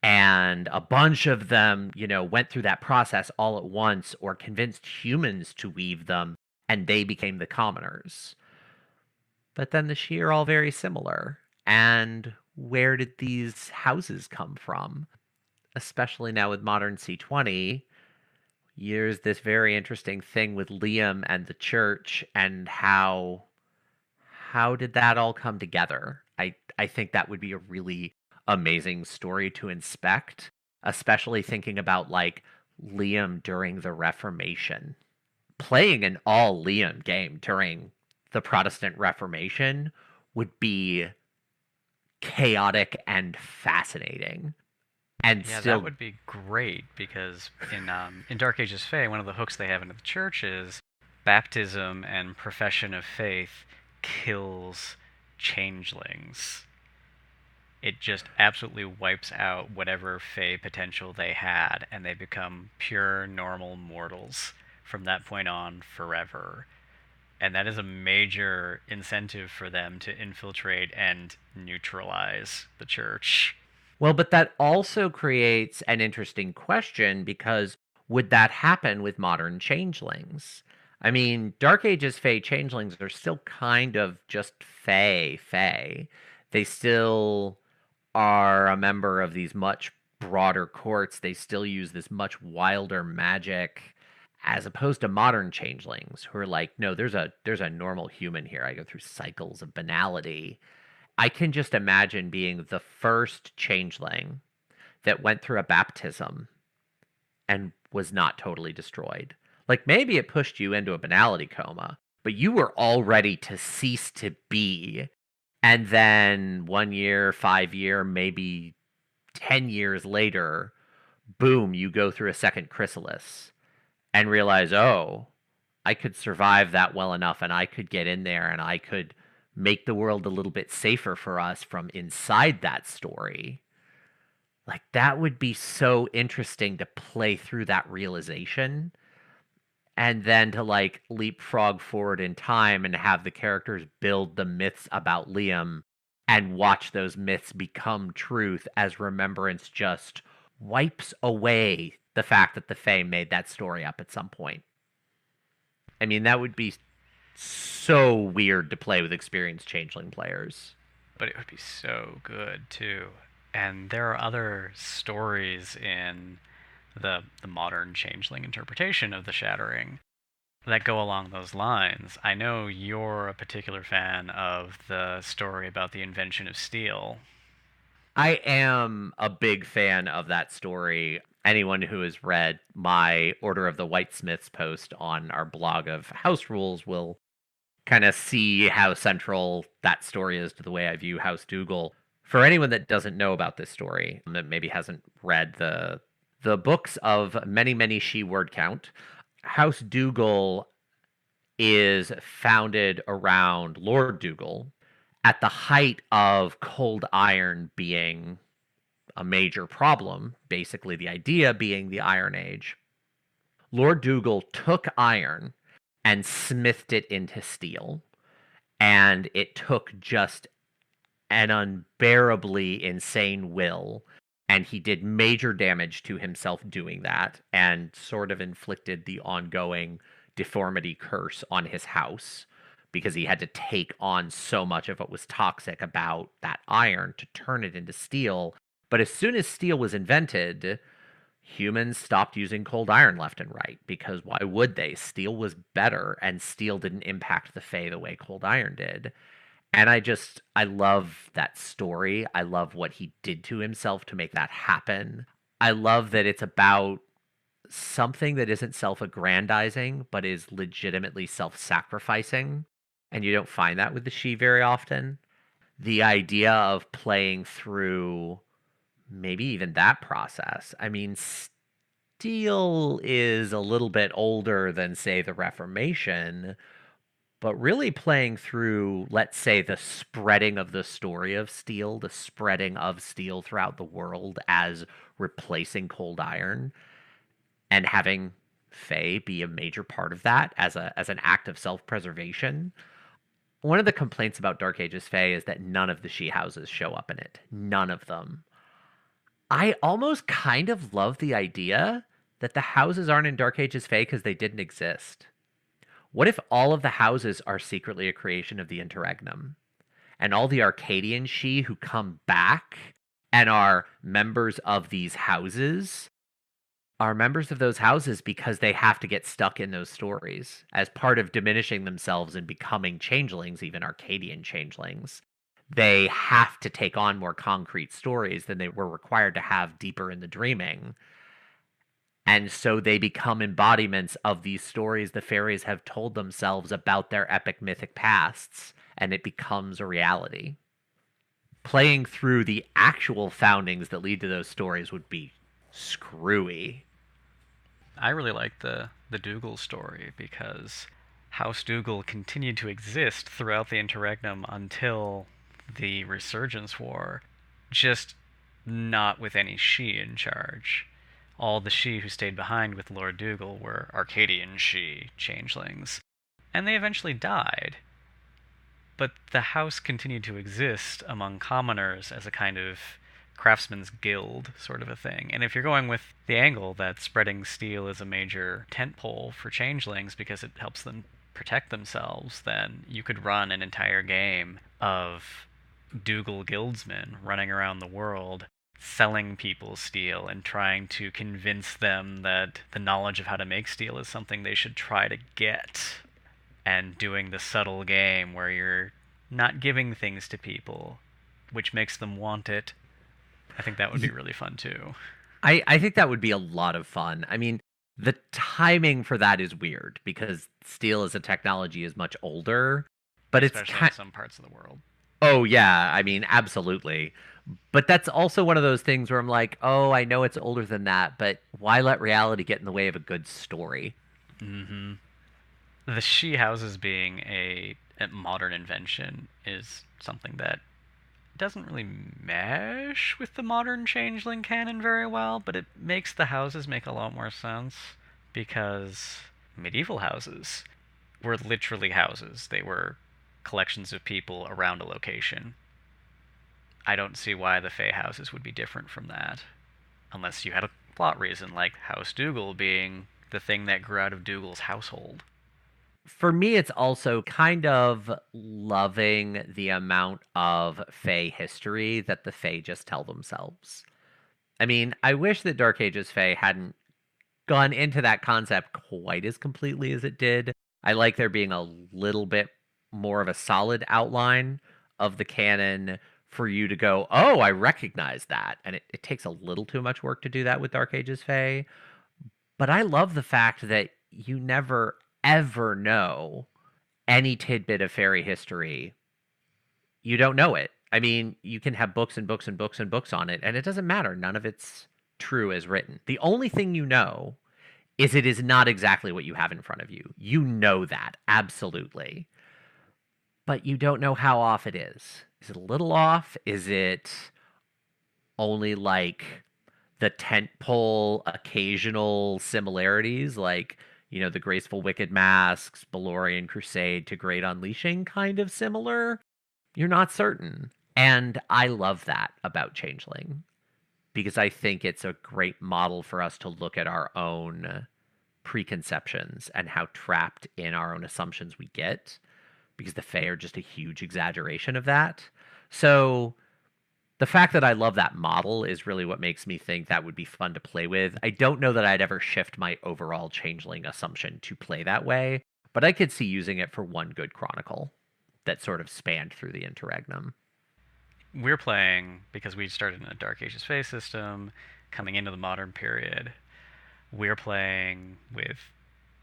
And a bunch of them, went through that process all at once or convinced humans to weave them, and they became the commoners. But then the Shi are all very similar. And where did these houses come from? Especially now with modern C20, there's this very interesting thing with Liam and the church and how did that all come together? I think that would be a really amazing story to inspect, especially thinking about like Liam during the Reformation. Playing an all Liam game during the Protestant Reformation would be chaotic and fascinating. And Yeah, that still, would be great because in Dark Ages Fae, one of the hooks they have into the church is baptism and profession of faith kills changelings. It just absolutely wipes out whatever Fae potential they had, and they become pure, normal mortals from that point on forever. And that is a major incentive for them to infiltrate and neutralize the church. well, but that also creates an interesting question because would that happen with modern changelings? I mean, Dark Ages Fae changelings are still kind of just Fae. They still are a member of these much broader courts. They still use this much wilder magic as opposed to modern changelings who are like, no, there's a normal human here. I go through cycles of banality. I can just imagine being the first changeling that went through a baptism and was not totally destroyed. Like maybe it pushed you into a banality coma, but you were all ready to cease to be. And then 1 year, 5 year, maybe 10 years later, boom, you go through a second chrysalis and realize, oh, I could survive that well enough and I could get in there and I could make the world a little bit safer for us from inside that story. Like that would be so interesting to play through that realization and then to like leapfrog forward in time and have the characters build the myths about Liam and watch those myths become truth as remembrance just wipes away the fact that the Fae made that story up at some point. I mean, that would be so weird to play with experienced changeling players. But it would be so good too. And there are other stories in the modern changeling interpretation of the Shattering that go along those lines. I know you're a particular fan of the story about the invention of steel. I am a big fan of that story. Anyone who has read my Order of the Whitesmiths post on our blog of House Rules will kind of see how central that story is to the way I view House Dougal. For anyone that doesn't know about this story, that maybe hasn't read the books of many She word count, House Dougal is founded around Lord Dougal at the height of cold iron being a major problem, basically the idea being the Iron Age. Lord Dougal took iron and smithed it into steel, and it took just an unbearably insane will, and he did major damage to himself doing that and sort of inflicted the ongoing deformity curse on his house because he had to take on so much of what was toxic about that iron to turn it into steel. But as soon as steel was invented, humans stopped using cold iron left and right because why would they? Steel was better and steel didn't impact the Fae the way cold iron did. And I love that story. I love what he did to himself to make that happen. I love that it's about something that isn't self-aggrandizing, but is legitimately self-sacrificing. And you don't find that with the She very often. The idea of playing through maybe even that process. I mean, Steel is a little bit older than, say, the Reformation, but really playing through, let's say, the spreading of the story of steel, the spreading of steel throughout the world as replacing cold iron, and having Fae be a major part of that as an act of self-preservation. One of the complaints about Dark Ages Fae is that none of the She houses show up in it. None of them. I almost kind of love the idea that the houses aren't in Dark Ages Fae because they didn't exist. What if all of the houses are secretly a creation of the Interregnum? And all the Arcadian She who come back and are members of these houses are members of those houses because they have to get stuck in those stories as part of diminishing themselves and becoming changelings, even Arcadian changelings. They have to take on more concrete stories than they were required to have deeper in the dreaming. And so they become embodiments of these stories the fairies have told themselves about their epic mythic pasts, and it becomes a reality. Playing through the actual foundings that lead to those stories would be screwy. I really like the Dougal story because House Dougal continued to exist throughout the Interregnum until the Resurgence War, just not with any She in charge. All the She who stayed behind with Lord Dougal were Arcadian She changelings, and they eventually died. But the house continued to exist among commoners as a kind of craftsman's guild sort of a thing. And if you're going with the angle that spreading steel is a major tentpole for changelings because it helps them protect themselves, then you could run an entire game of Dougal guildsmen running around the world selling people steel and trying to convince them that the knowledge of how to make steel is something they should try to get, and doing the subtle game where you're not giving things to people, which makes them want it. I think that would be really fun too. I think that would be a lot of fun. I mean, the timing for that is weird because steel as a technology is much older, but Especially in some parts of the world. Oh yeah, I mean, absolutely. But that's also one of those things where I'm like, oh, I know it's older than that, but why let reality get in the way of a good story? Mm-hmm. The She houses being a modern invention is something that doesn't really mesh with the modern changeling canon very well, but it makes the houses make a lot more sense because medieval houses were literally houses. They were collections of people around a location. I don't see why the Fae houses would be different from that, unless you had a plot reason, like House Dougal being the thing that grew out of Dougal's household. For me, it's also kind of loving the amount of Fae history that the Fae just tell themselves. I mean, I wish that Dark Ages Fae hadn't gone into that concept quite as completely as it did. I like there being a little bit more of a solid outline of the canon for you to go, oh, I recognize that. And it takes a little too much work to do that with Dark Ages Fae. But I love the fact that you never, ever know any tidbit of fairy history. You don't know it. I mean, you can have books and books and books and books on it, and it doesn't matter. None of it's true as written. The only thing you know is it is not exactly what you have in front of you. You know that, absolutely. But you don't know how off it is. Is it a little off? Is it only like the tentpole occasional similarities, like, you know, the Graceful Wicked Masks, Balorian Crusade to Great Unleashing kind of similar? You're not certain. And I love that about Changeling because I think it's a great model for us to look at our own preconceptions and how trapped in our own assumptions we get, because the Fae are just a huge exaggeration of that. So the fact that I love that model is really what makes me think that would be fun to play with. I don't know that I'd ever shift my overall Changeling assumption to play that way, but I could see using it for one good chronicle that sort of spanned through the Interregnum. We're playing, because we started in a Dark Ages Fae system, coming into the modern period, we're playing with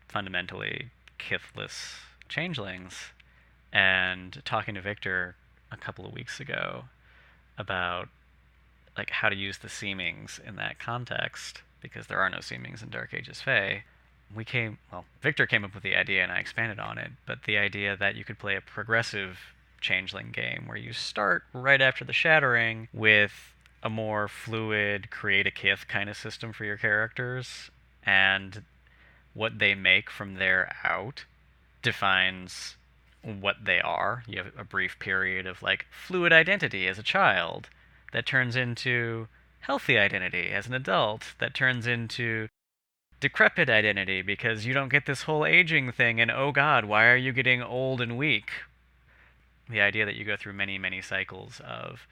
fundamentally kithless changelings, and talking to Victor a couple of weeks ago about like how to use the seemings in that context, because there are no seemings in Dark Ages Fae. Victor came up with the idea and I expanded on it, but the idea that you could play a progressive changeling game where you start right after the Shattering with a more fluid create a kith kind of system for your characters, and what they make from there out defines what they are. You have a brief period of like fluid identity as a child that turns into healthy identity as an adult that turns into decrepit identity because you don't get this whole aging thing and oh god, why are you getting old and weak? The idea that you go through many, many cycles of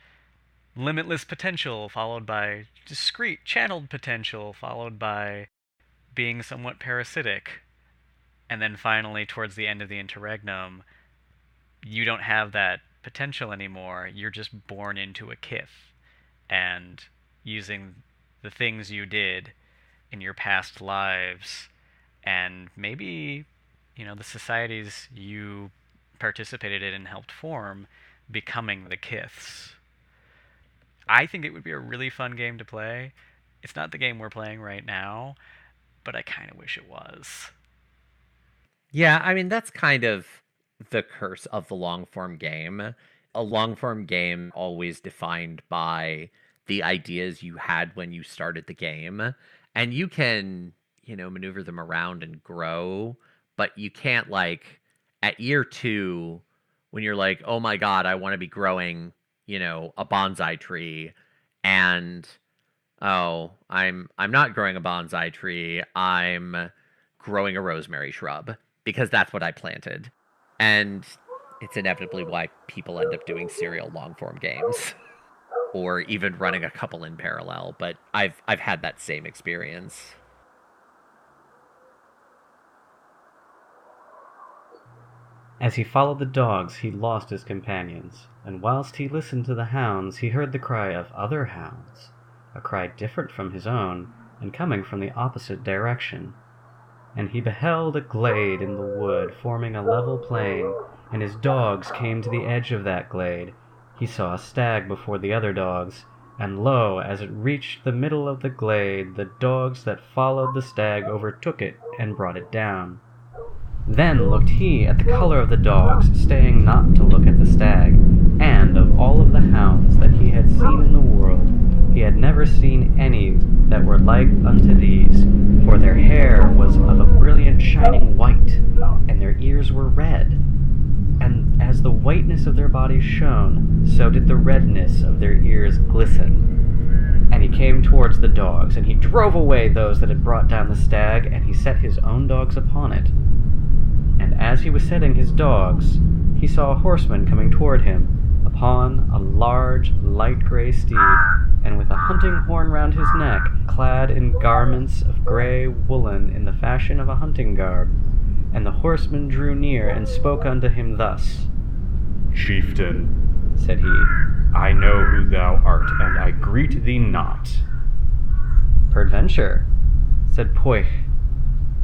limitless potential followed by discrete, channeled potential followed by being somewhat parasitic. And then finally, towards the end of the Interregnum, you don't have that potential anymore. You're just born into a kith. And using the things you did in your past lives and maybe, the societies you participated in and helped form, becoming the kiths. I think it would be a really fun game to play. It's not the game we're playing right now, but I kind of wish it was. Yeah, I mean, that's kind of the curse of the long form game. A long form game always defined by the ideas you had when you started the game. And you can, maneuver them around and grow, but you can't, like, at year 2, when you're like, oh my god, I want to be growing, a bonsai tree, and oh, I'm not growing a bonsai tree, I'm growing a rosemary shrub, because that's what I planted. And it's inevitably why people end up doing serial long-form games. Or even running a couple in parallel, but I've had that same experience. As he followed the dogs, he lost his companions, and whilst he listened to the hounds, he heard the cry of other hounds, a cry different from his own, and coming from the opposite direction. And he beheld a glade in the wood forming a level plain, and his dogs came to the edge of that glade. He saw a stag before the other dogs, and lo, as it reached the middle of the glade, the dogs that followed the stag overtook it and brought it down. Then looked he at the color of the dogs, staying not to look at the stag, and of all of the hounds that he had seen in the world, he had never seen any that were like unto these, for their hair was of a brilliant shining white, and their ears were red. And as the whiteness of their bodies shone, so did the redness of their ears glisten. And he came towards the dogs, and he drove away those that had brought down the stag, and he set his own dogs upon it. And as he was setting his dogs, he saw a horseman coming toward him, upon a large, light grey steed, and with a hunting horn round his neck, clad in garments of grey woolen in the fashion of a hunting garb. And the horseman drew near and spoke unto him thus. Chieftain, said he, I know who thou art, and I greet thee not. Peradventure, said Pwyll,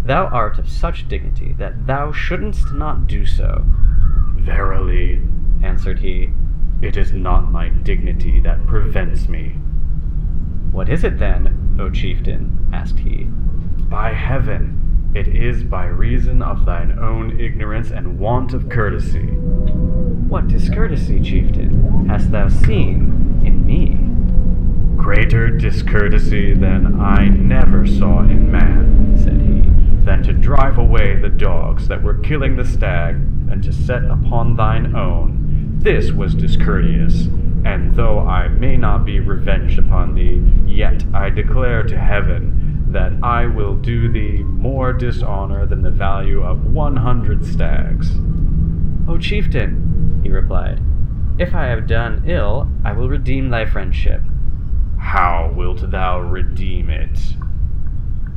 thou art of such dignity that thou shouldn't not do so. Verily, answered he, it is not my dignity that prevents me. What is it then, O chieftain? Asked he. By heaven, it is by reason of thine own ignorance and want of courtesy. What discourtesy, chieftain, hast thou seen in me? Greater discourtesy than I never saw in man, said he, than to drive away the dogs that were killing the stag, and to set upon thine own. This was discourteous, and though I may not be revenged upon thee, yet I declare to heaven that I will do thee more dishonor than the value of 100 stags. O chieftain, he replied, if I have done ill, I will redeem thy friendship. How wilt thou redeem it?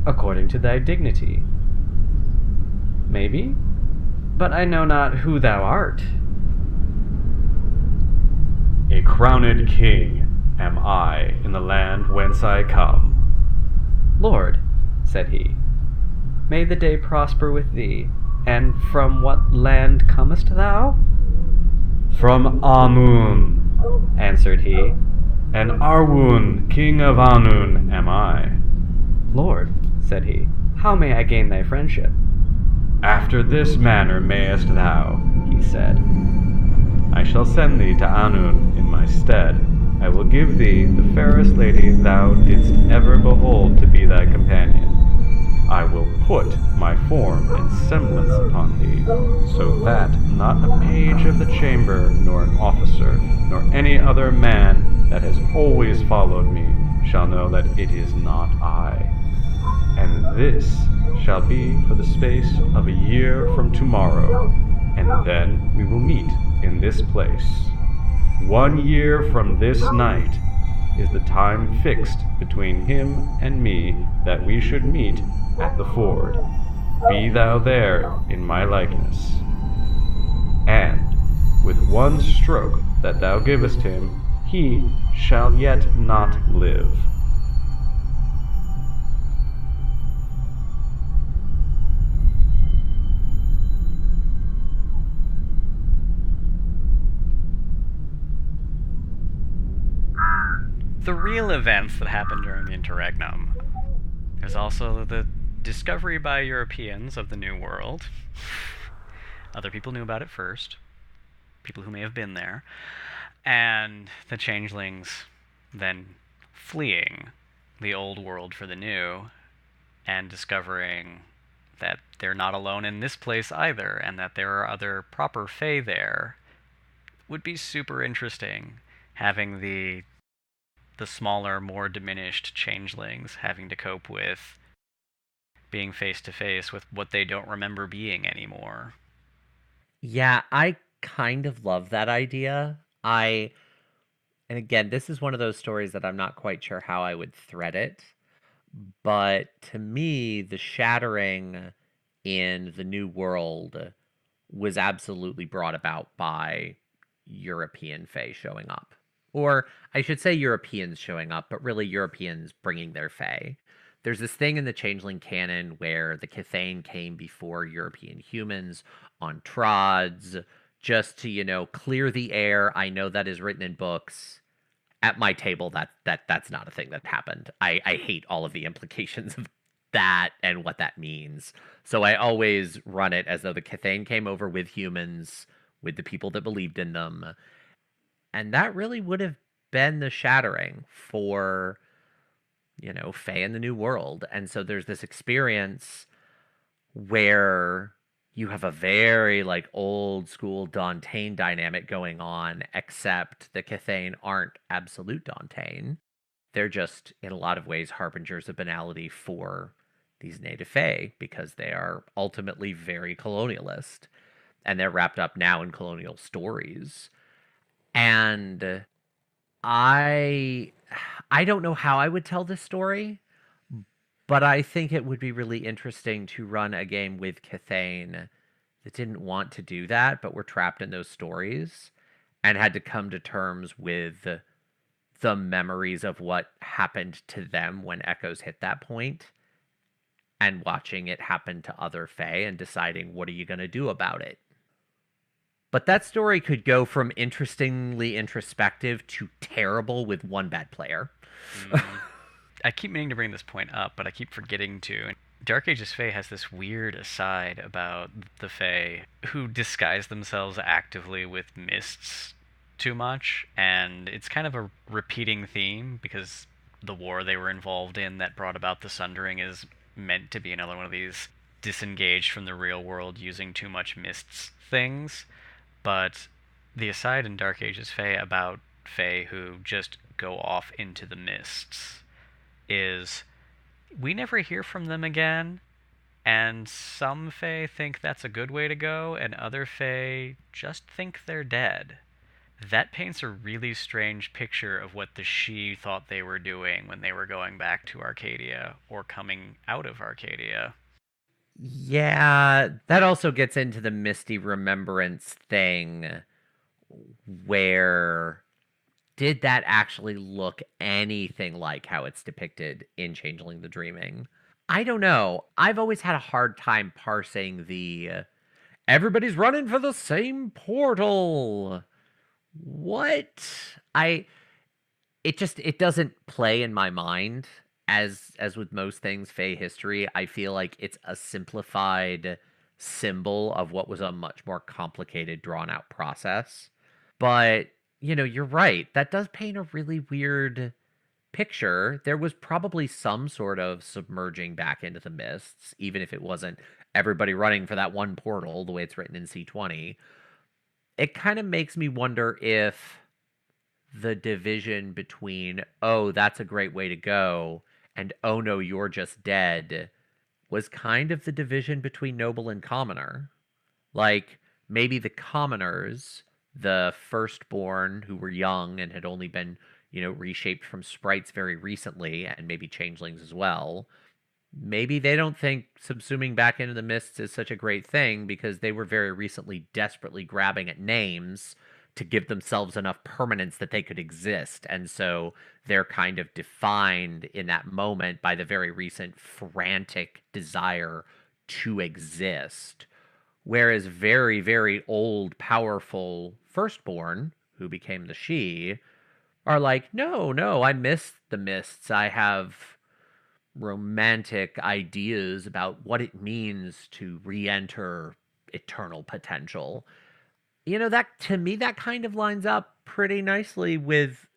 According to thy dignity. Maybe, but I know not who thou art. A crowned king am I in the land whence I come. Lord, said he, may the day prosper with thee, and from what land comest thou? From Anun, answered he, and Arwun, king of Anun, am I. Lord, said he, how may I gain thy friendship? After this manner mayest thou, he said. I shall send thee to Anun in my stead. I will give thee the fairest lady thou didst ever behold to be thy companion. I will put my form and semblance upon thee, so that not a page of the chamber, nor an officer, nor any other man that has always followed me, shall know that it is not I. And this shall be for the space of a year from tomorrow, and then we will meet in this place. 1 year from this night is the time fixed between him and me that we should meet at the ford. Be thou there in my likeness. And with one stroke that thou givest him, he shall yet not live. The real events that happened during the Interregnum. There's also the discovery by Europeans of the New World. Other people knew about it first. People who may have been there. And the Changelings then fleeing the old world for the new and discovering that they're not alone in this place either, and that there are other proper Fae there. Would be super interesting having the smaller, more diminished changelings having to cope with being face to face with what they don't remember being anymore. Yeah, I kind of love that idea. And again, this is one of those stories that I'm not quite sure how I would thread it. But to me, the Shattering in the New World was absolutely brought about by European Fae showing up. Or I should say Europeans showing up, but really Europeans bringing their Fae. There's this thing in the Changeling canon where the Cathane came before European humans on Trods just to, clear the air. I know that is written in books. At my table, that's not a thing that happened. I hate all of the implications of that and what that means. So I always run it as though the Cathane came over with humans, with the people that believed in them. And that really would have been the Shattering for, Fae in the New World. And so there's this experience where you have a very old school Dantean dynamic going on, except the Cathane aren't absolute Dantean. They're just, in a lot of ways, harbingers of banality for these native Fae because they are ultimately very colonialist. And they're wrapped up now in colonial stories. And I don't know how I would tell this story, but I think it would be really interesting to run a game with Cathane that didn't want to do that, but were trapped in those stories and had to come to terms with the memories of what happened to them when Echoes hit that point, and watching it happen to other Fae and deciding, what are you going to do about it? But that story could go from interestingly introspective to terrible with one bad player. I keep meaning to bring this point up, but I keep forgetting to. Dark Ages Fae has this weird aside about the Fae who disguise themselves actively with mists too much, and it's kind of a repeating theme because the war they were involved in that brought about the Sundering is meant to be another one of these disengaged from the real world using too much mists things. But the aside in Dark Ages Fae about Fae who just go off into the mists is we never hear from them again, and some Fae think that's a good way to go, and other Fae just think they're dead. That paints a really strange picture of what the She thought they were doing when they were going back to Arcadia or coming out of Arcadia. Yeah, that also gets into the misty remembrance thing where did that actually look anything like how it's depicted in Changeling the Dreaming? I don't know. I've always had a hard time parsing the everybody's running for the same portal. What? It doesn't play in my mind. As with most things Fae history, I feel like it's a simplified symbol of what was a much more complicated, drawn-out process. But, you're right. That does paint a really weird picture. There was probably some sort of submerging back into the mists, even if it wasn't everybody running for that one portal, the way it's written in C20. It kind of makes me wonder if the division between, oh, that's a great way to go, and oh no, you're just dead, was kind of the division between noble and commoner. Like, maybe the commoners, the firstborn who were young and had only been, reshaped from sprites very recently, and maybe changelings as well, maybe they don't think subsuming back into the mists is such a great thing because they were very recently desperately grabbing at names to give themselves enough permanence that they could exist. And so they're kind of defined in that moment by the very recent frantic desire to exist. Whereas very, very old, powerful firstborn, who became the she, are like, no, I miss the mists. I have romantic ideas about what it means to re-enter eternal potential. That, to me, that kind of lines up pretty nicely with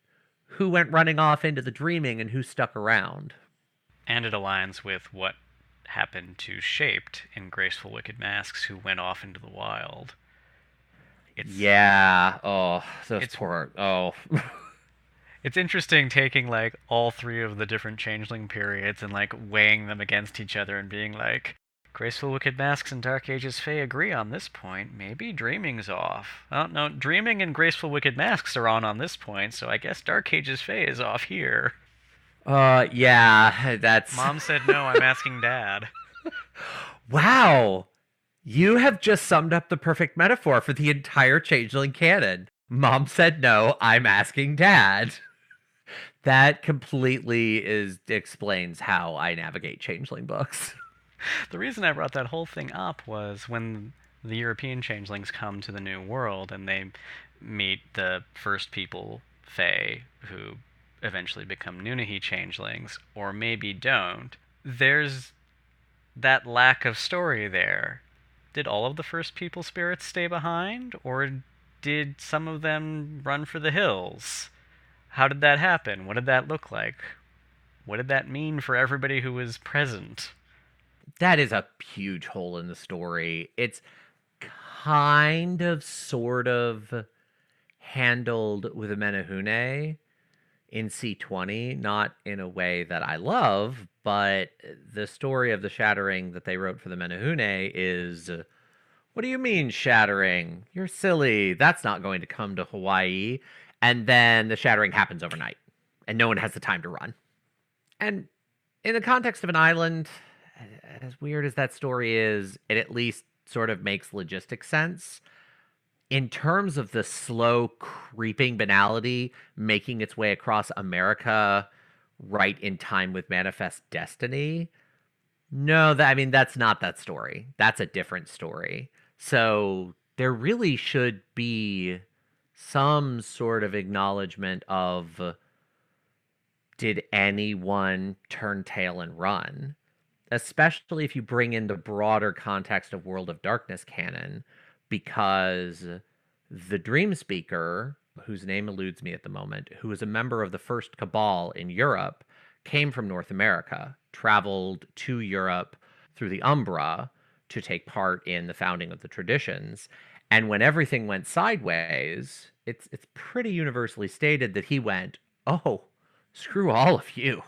who went running off into the dreaming and who stuck around. And it aligns with what happened to Shaped in Graceful Wicked Masks, who went off into the wild. Yeah. Oh, those poor... Oh. It's interesting taking, like, all three of the different changeling periods and, like, weighing them against each other and being like, Graceful Wicked Masks and Dark Ages Fae agree on this point. Maybe Dreaming's off. Oh, no, Dreaming and Graceful Wicked Masks are on this point, so I guess Dark Ages Fae is off here. Yeah, that's... Mom said no, I'm asking Dad. Wow! You have just summed up the perfect metaphor for the entire changeling canon. Mom said no, I'm asking Dad. That completely explains how I navigate changeling books. The reason I brought that whole thing up was when the European changelings come to the New World and they meet the first people, Fae, who eventually become Nunahi changelings, or maybe don't. There's that lack of story there. Did all of the first people spirits stay behind, or did some of them run for the hills? How did that happen? What did that look like? What did that mean for everybody who was present? That is a huge hole in the story. It's kind of, sort of handled with a Menehune in C20, not in a way that I love, but the story of the Shattering that they wrote for the Menehune is, what do you mean, Shattering? You're silly. That's not going to come to Hawaii. And then the Shattering happens overnight, and no one has the time to run. And in the context of an island, as weird as that story is, it at least sort of makes logistic sense. In terms of the slow, creeping banality making its way across America right in time with Manifest Destiny, no, that's not that story. That's a different story. So there really should be some sort of acknowledgement of, did anyone turn tail and run? Especially if you bring in the broader context of World of Darkness canon, because the Dream Speaker, whose name eludes me at the moment, who was a member of the first Cabal in Europe, came from North America, traveled to Europe through the Umbra to take part in the founding of the traditions. And when everything went sideways, it's pretty universally stated that he went, oh, screw all of you.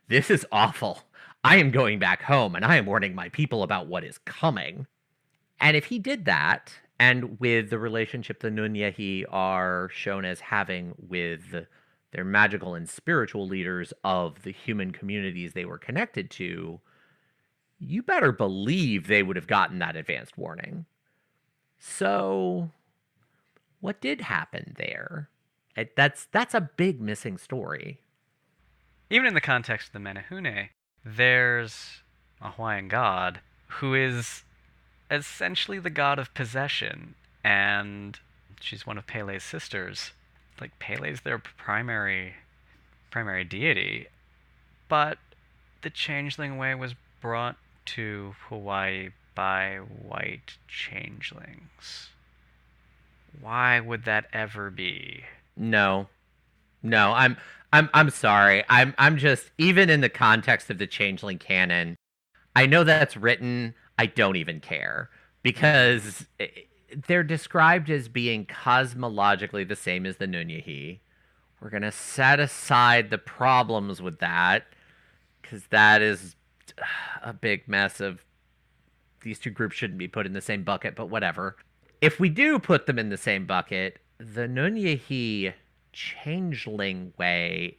This is awful. I am going back home, and I am warning my people about what is coming. And if he did that, and with the relationship the Nunyahi are shown as having with their magical and spiritual leaders of the human communities they were connected to, you better believe they would have gotten that advanced warning. So, what did happen there? That's a big missing story. Even in the context of the Menehune, there's a Hawaiian god who is essentially the god of possession, and she's one of Pele's sisters. Like, Pele's their primary deity, but the Changeling Way was brought to Hawaii by white changelings. Why would that ever be? No, I'm sorry. I'm just, even in the context of the Changeling canon, I know that's written. I don't even care, because they're described as being cosmologically the same as the Nunyahi, We're going to set aside the problems with that, because that is a big mess of these two groups shouldn't be put in the same bucket, but whatever. If we do put them in the same bucket, the Nunyehi Changeling way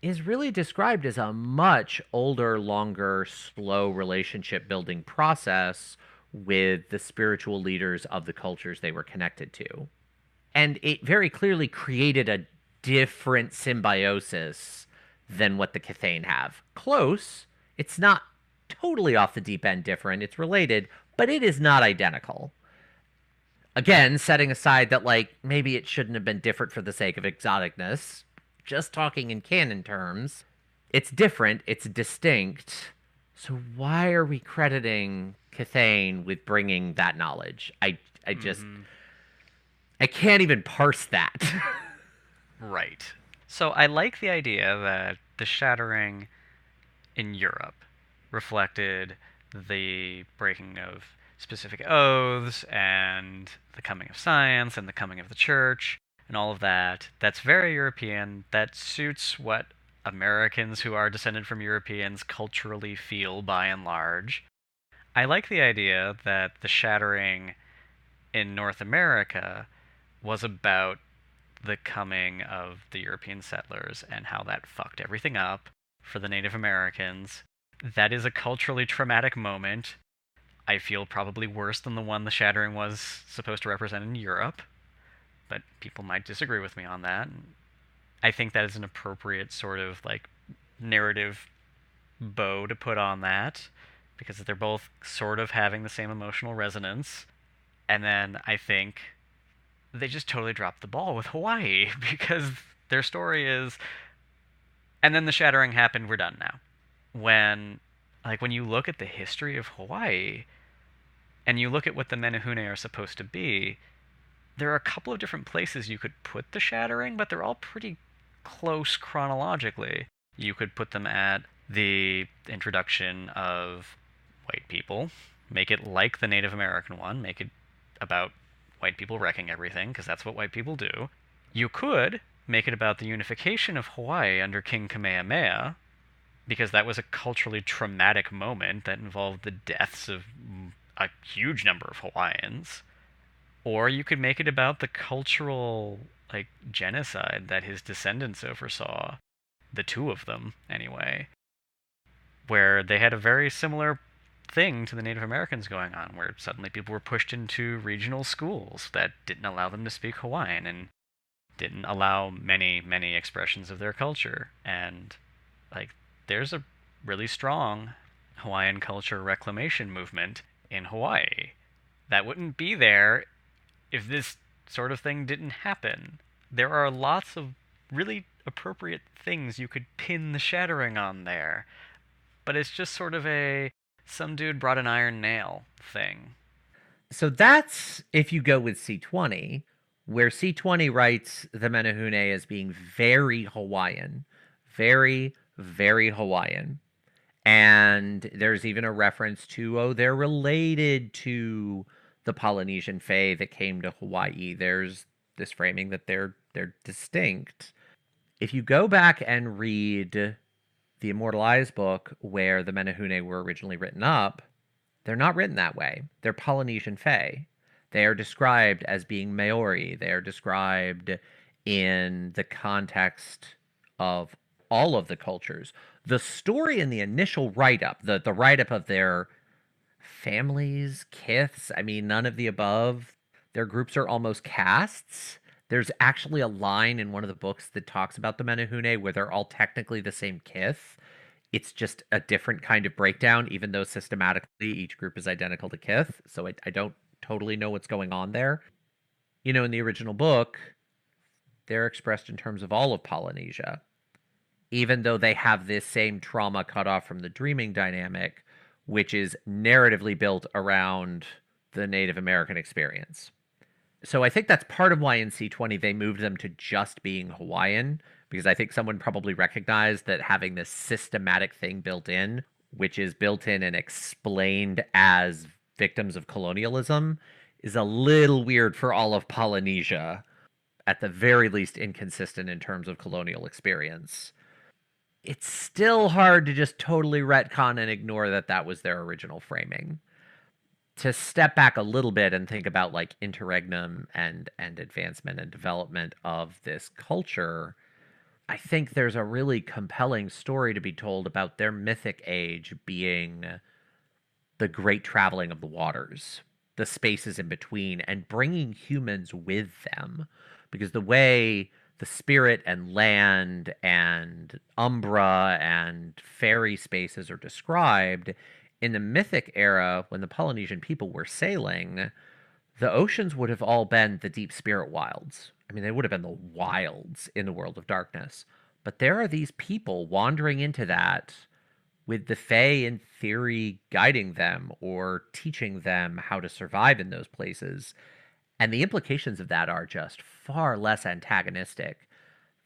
is really described as a much older, longer, slow relationship building process with the spiritual leaders of the cultures they were connected to. And it very clearly created a different symbiosis than what the Cathane have. Close. It's not totally off the deep end different. It's related, but it is not identical. Again, setting aside that, like, maybe it shouldn't have been different for the sake of exoticness. Just talking in canon terms, it's different, it's distinct. So why are we crediting Cathane with bringing that knowledge? I just... I can't even parse that. Right. So I like the idea that the Shattering in Europe reflected the breaking of specific oaths and the coming of science and the coming of the church and all of that. That's very European. That suits what Americans who are descended from Europeans culturally feel by and large. I like the idea that the Shattering in North America was about the coming of the European settlers and how that fucked everything up for the Native Americans. That is a culturally traumatic moment. I feel probably worse than the one the Shattering was supposed to represent in Europe, but people might disagree with me on that. I think that is an appropriate sort of like narrative bow to put on that, because they're both sort of having the same emotional resonance. And then I think they just totally dropped the ball with Hawaii, because their story is, and then the Shattering happened, we're done now. When you look at the history of Hawaii, and you look at what the Menehune are supposed to be, there are a couple of different places you could put the Shattering, but they're all pretty close chronologically. You could put them at the introduction of white people, make it like the Native American one, make it about white people wrecking everything, because that's what white people do. You could make it about the unification of Hawaii under King Kamehameha, because that was a culturally traumatic moment that involved the deaths of a huge number of Hawaiians. Or you could make it about the cultural, genocide that his descendants oversaw, the two of them, anyway, where they had a very similar thing to the Native Americans going on, where suddenly people were pushed into regional schools that didn't allow them to speak Hawaiian and didn't allow many, many expressions of their culture. And, there's a really strong Hawaiian culture reclamation movement in Hawaii that wouldn't be there if this sort of thing didn't happen. There are lots of really appropriate things you could pin the Shattering on there, but it's just sort of a some dude brought an iron nail thing. So that's if you go with C20, where C20 writes the Menehune as being very Hawaiian. Very, very Hawaiian. And there's even a reference to, they're related to the Polynesian Fae that came to Hawaii. There's this framing that they're distinct. If you go back and read the Immortalized book where the Menehune were originally written up, they're not written that way. They're Polynesian Fae. They are described as being Maori. They are described in the context of all of the cultures. The story in the initial write-up, the write-up of their families, kiths, none of the above. Their groups are almost castes. There's actually a line in one of the books that talks about the Menehune where they're all technically the same kith. It's just a different kind of breakdown, even though systematically each group is identical to kith. So I don't totally know what's going on there. In the original book, they're expressed in terms of all of Polynesia, even though they have this same trauma cut off from the dreaming dynamic, which is narratively built around the Native American experience. So I think that's part of why in C20 they moved them to just being Hawaiian, because I think someone probably recognized that having this systematic thing built in, which is built in and explained as victims of colonialism, is a little weird for all of Polynesia. at the very least inconsistent in terms of colonial experience. It's still hard to just totally retcon and ignore that was their original framing. To step back a little bit and think about like interregnum and advancement and development of this culture, I think there's a really compelling story to be told about their mythic age being the great traveling of the waters, the spaces in between, and bringing humans with them. Because the way the spirit and land and umbra and fairy spaces are described in the mythic era, when the Polynesian people were sailing, the oceans would have all been the deep spirit wilds. I mean, they would have been the wilds in the world of darkness. But there are these people wandering into that with the Fae, in theory, guiding them or teaching them how to survive in those places. And the implications of that are just far less antagonistic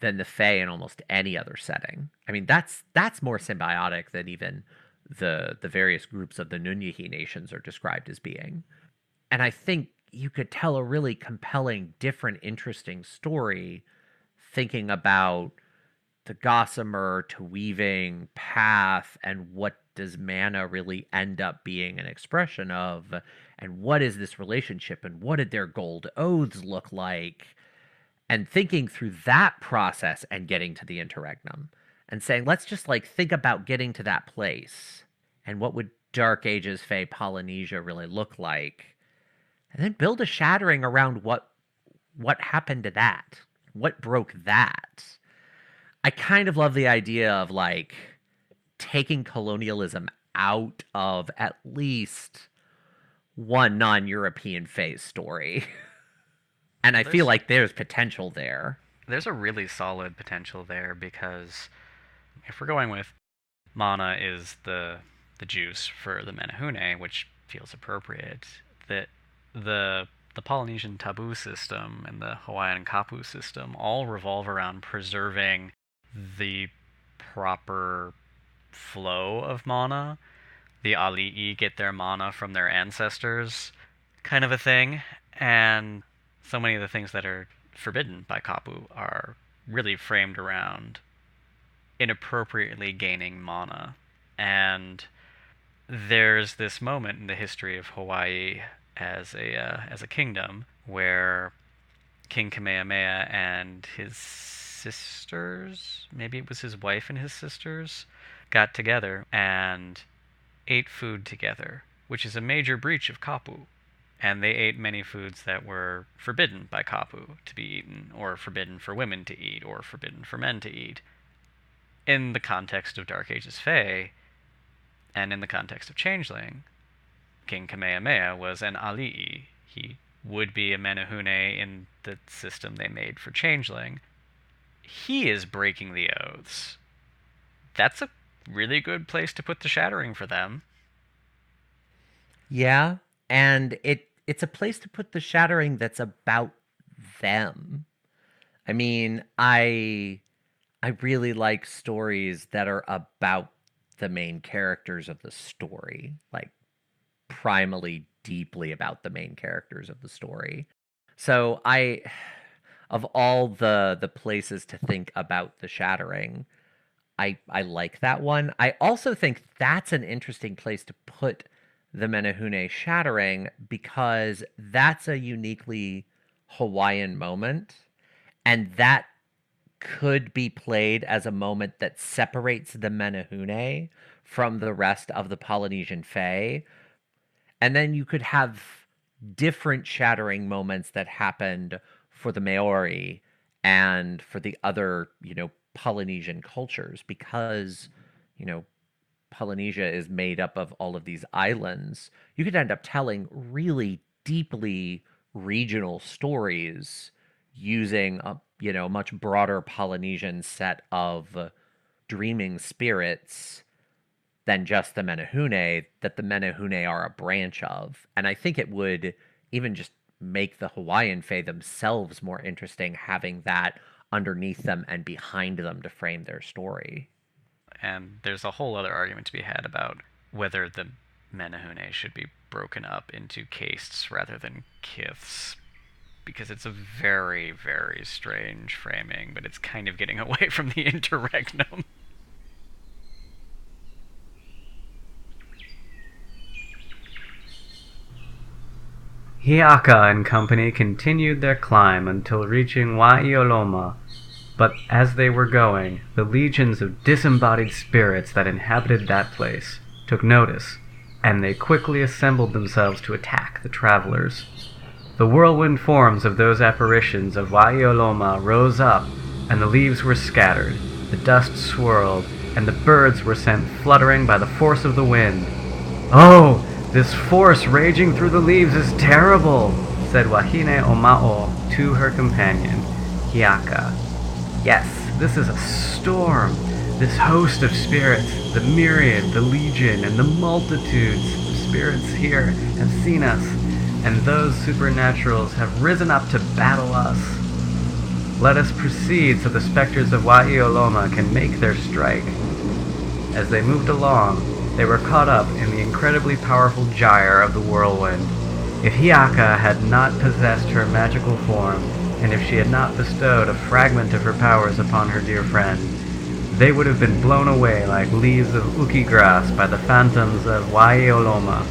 than the Fae in almost any other setting. I mean, that's more symbiotic than even the various groups of the Nunyahi nations are described as being. And I think you could tell a really compelling, different, interesting story thinking about the gossamer to weaving path and what does mana really end up being an expression of, and what is this relationship, and what did their gold oaths look like, and thinking through that process and getting to the interregnum and saying, let's just like think about getting to that place and what would Dark Ages Fae Polynesia really look like, and then build a Shattering around what happened to that, what broke that. I kind of love the idea of like taking colonialism out of at least one non-European phase story. And I feel like there's potential there. There's a really solid potential there, because if we're going with mana is the juice for the Menehune, which feels appropriate, that the Polynesian taboo system and the Hawaiian kapu system all revolve around preserving the proper flow of mana. The Ali'i get their mana from their ancestors, kind of a thing. And so many of the things that are forbidden by kapu are really framed around inappropriately gaining mana. And there's this moment in the history of Hawaii as a kingdom where King Kamehameha and his sisters, maybe it was his wife and his sisters, got together and ate food together, which is a major breach of kapu. And they ate many foods that were forbidden by kapu to be eaten, or forbidden for women to eat, or forbidden for men to eat. In the context of Dark Ages Fae, and in the context of Changeling, King Kamehameha was an Ali'i. He would be a Menehune in the system they made for Changeling. He is breaking the oaths. That's a really good place to put the Shattering for them. Yeah, and it's a place to put the Shattering that's about them. I mean, I really like stories that are about the main characters of the story, like primally deeply about the main characters of the story. So of all the places to think about the Shattering, I like that one. I also think that's an interesting place to put the Menehune Shattering, because that's a uniquely Hawaiian moment, and that could be played as a moment that separates the Menehune from the rest of the Polynesian Fae. And then you could have different Shattering moments that happened for the Maori and for the other, Polynesian cultures, because, Polynesia is made up of all of these islands. You could end up telling really deeply regional stories using a much broader Polynesian set of dreaming spirits than just the Menehune, that the Menehune are a branch of. And I think it would even just make the Hawaiian Fae themselves more interesting, having that underneath them and behind them to frame their story. And there's a whole other argument to be had about whether the Menehune should be broken up into castes rather than kiths. because it's a very, very strange framing, but it's kind of getting away from the Interregnum. Hiaka and company continued their climb until reaching Awaiaulu, but as they were going, the legions of disembodied spirits that inhabited that place took notice, and they quickly assembled themselves to attack the travelers. The whirlwind forms of those apparitions of Awaiaulu rose up, and the leaves were scattered, the dust swirled, and the birds were sent fluttering by the force of the wind. "Oh, this force raging through the leaves is terrible," said Wahine Omao to her companion, Hiaka. "Yes, this is a storm. This host of spirits, the myriad, the legion, and the multitudes of spirits here have seen us, and those supernaturals have risen up to battle us. Let us proceed so the specters of Awaiaulu can make their strike." As they moved along, they were caught up in the incredibly powerful gyre of the whirlwind. If Hiaka had not possessed her magical form, and if she had not bestowed a fragment of her powers upon her dear friend, they would have been blown away like leaves of uki grass by the phantoms of Awaiaulu.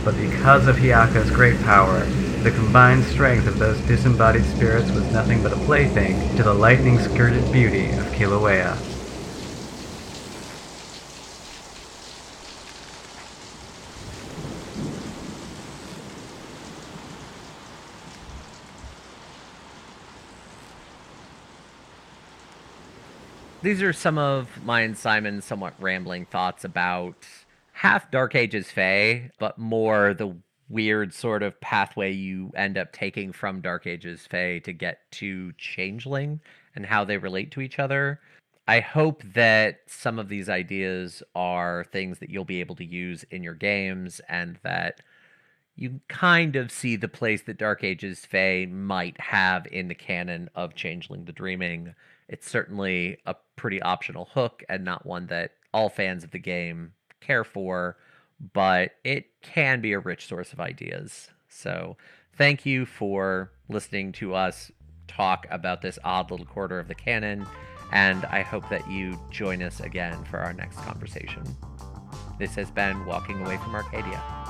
But because of Hiaka's great power, the combined strength of those disembodied spirits was nothing but a plaything to the lightning-skirted beauty of Kilauea. These are some of mine and Simon's somewhat rambling thoughts about half Dark Ages Fae, but more the weird sort of pathway you end up taking from Dark Ages Fae to get to Changeling and how they relate to each other. I hope that some of these ideas are things that you'll be able to use in your games, and that you kind of see the place that Dark Ages Fae might have in the canon of Changeling the Dreaming. It's certainly a pretty optional hook and not one that all fans of the game care for, but it can be a rich source of ideas. So thank you for listening to us talk about this odd little quarter of the canon, and I hope that you join us again for our next conversation. This has been Walking Away from Arcadia.